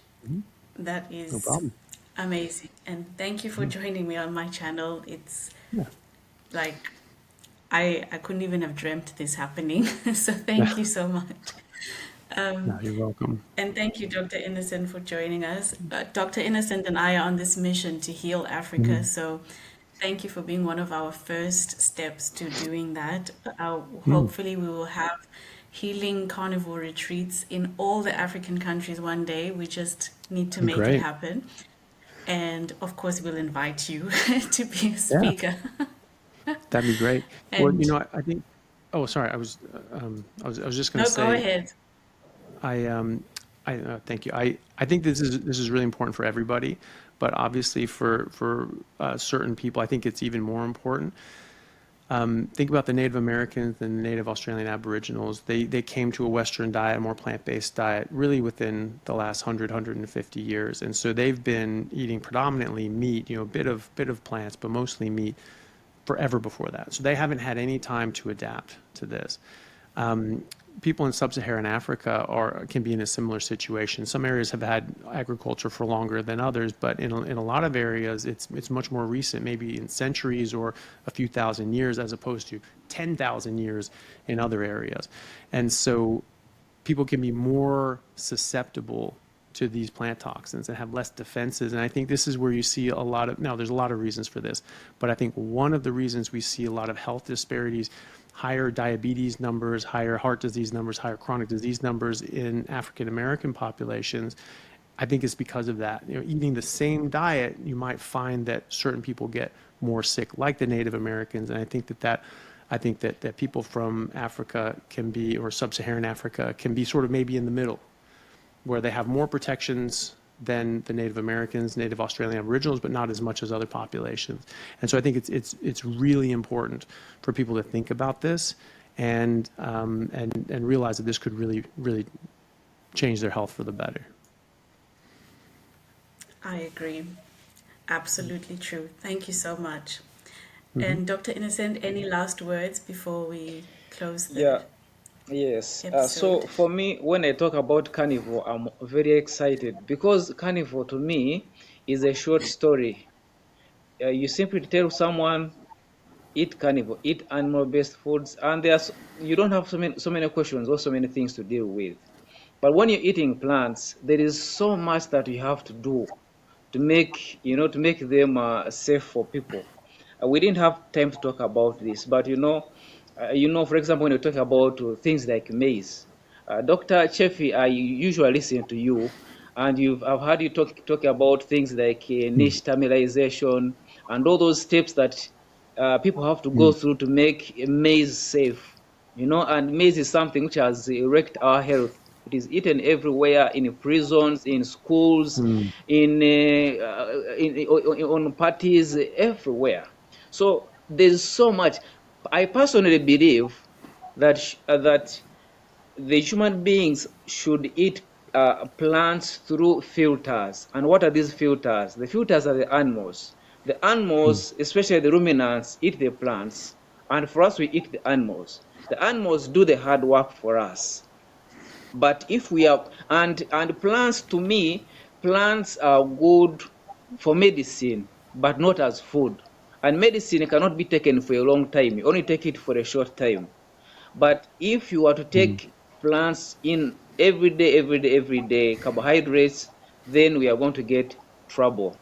Speaker 1: That
Speaker 3: No
Speaker 1: is
Speaker 3: problem.
Speaker 1: amazing. And thank you for joining me on my channel. It's
Speaker 3: Yeah.
Speaker 1: like I couldn't even have dreamt this happening. So thank you so much.
Speaker 3: No, you're welcome.
Speaker 1: And thank you, Dr. Innocent, for joining us. Dr. Innocent and I are on this mission to heal Africa. So thank you for being one of our first steps to doing that. Hopefully, we will have healing carnivore retreats in all the African countries one day. We just need to make it
Speaker 3: Great.
Speaker 1: happen. And of course, we'll invite you to be a
Speaker 3: Yeah,
Speaker 1: speaker.
Speaker 3: that'd be great. Well,
Speaker 1: And
Speaker 3: I think. Oh, sorry. I was just going
Speaker 1: no,
Speaker 3: to
Speaker 1: go
Speaker 3: say.
Speaker 1: ahead.
Speaker 3: I Thank you. I think this is really important for everybody, but obviously for certain people, I think it's even more important. Think about the Native Americans and the Native Australian Aboriginals. They came to a Western diet, a more plant-based diet, really within the last 150 years. And so they've been eating predominantly meat, a bit of plants, but mostly meat forever before that. So they haven't had any time to adapt to this. People in sub-Saharan Africa can be in a similar situation. Some areas have had agriculture for longer than others, but in a lot of areas, it's much more recent, maybe in centuries or a few thousand years, as opposed to 10,000 years in other areas. And so people can be more susceptible to these plant toxins and have less defenses. And I think this is where you see there's a lot of reasons for this, but I think one of the reasons we see a lot of health disparities, higher diabetes numbers, higher heart disease numbers, higher chronic disease numbers in African American populations, I think it's because of that. Eating the same diet, you might find that certain people get more sick, like the Native Americans. And I think that people from Africa or sub-Saharan Africa can be sort of maybe in the middle, where they have more protections than the Native Americans, Native Australian Aboriginals, but not as much as other populations. And so I think it's really important for people to think about this and realize that this could really, really change their health for the better.
Speaker 1: I agree. Absolutely true. Thank you so much.
Speaker 3: Mm-hmm.
Speaker 1: And Dr. Innocent, any last words before we close the
Speaker 2: Yeah. Yes. So
Speaker 1: episode?
Speaker 2: for me, when I talk about carnivore, I'm very excited because carnivore to me is a short story. You simply tell someone, eat carnivore, eat animal-based foods, and you don't have so many questions or so many things to deal with. But when you're eating plants, there is so much that you have to do to make them safe for people. We didn't have time to talk about this, but for example, when you talk about things like maize, Dr. Chaffee, I usually listen to you, and I've heard you talk about things like niche thermalization and all those steps that people have to go through to make maize safe. And maize is something which has wrecked our health. It is eaten everywhere, in prisons, in schools, on parties, everywhere. So there's so much. I personally believe that the human beings should eat plants through filters. And what are these filters? The filters are the animals. The animals, especially the ruminants, eat the plants, and for us, we eat the animals. The animals do the hard work for us. But if we are, and plants, to me, plants are good for medicine, but not as food. And medicine cannot be taken for a long time. You only take it for a short time. But if you are to take plants in every day, carbohydrates, then we are going to get trouble.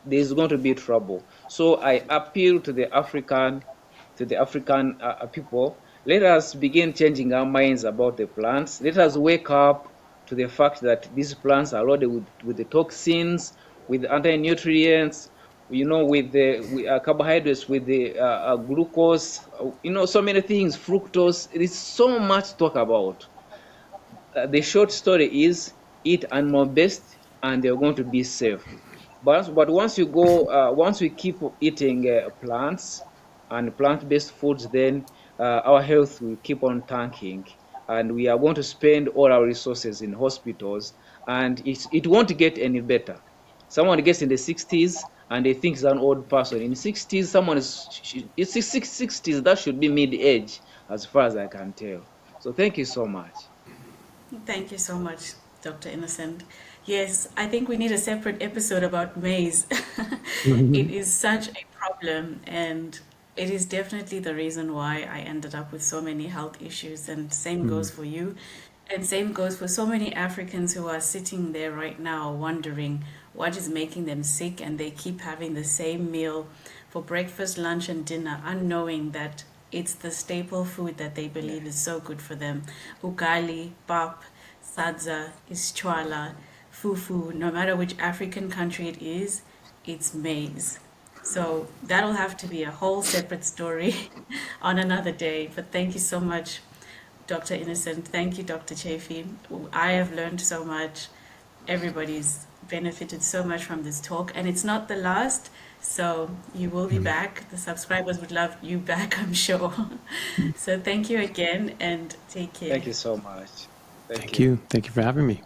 Speaker 2: There's going to be trouble. So I appeal to the African people. Let us begin changing our minds about the plants. Let us wake up to the fact that these plants are loaded with the toxins, with anti-nutrients, with the carbohydrates, with the glucose, so many things, fructose. There is so much to talk about. The short story is, eat animal-based and they're going to be safe. But once we keep eating plants and plant-based foods, then our health will keep on tanking, and we are going to spend all our resources in hospitals, and it won't get any better. Someone gets in the 60s and they think he's an old person. In 60s, it's 60s, that should be mid-age, as far as I can tell. So thank you so much.
Speaker 1: Thank you so much, Dr. Innocent. Yes, I think we need a separate episode about maize. It is such a problem, and it is definitely the reason why I ended up with so many health issues. And same goes for you. And same goes for so many Africans who are sitting there right now wondering what is making them sick, and they keep having the same meal for breakfast, lunch, and dinner, unknowing that it's the staple food that they believe is so good for them. Ugali, pap, sadza, ischwala, fufu, no matter which African country it is, it's maize. So that'll have to be a whole separate story on another day. But thank you so much, Dr. Innocent. Thank you, Dr. Chaffee. I have learned so much. Everybody's benefited so much from this talk, and it's not the last. So you will be back. The subscribers would love you back, I'm sure. So thank you again, and take care.
Speaker 2: Thank you so much.
Speaker 3: Thank you. Thank you for having me.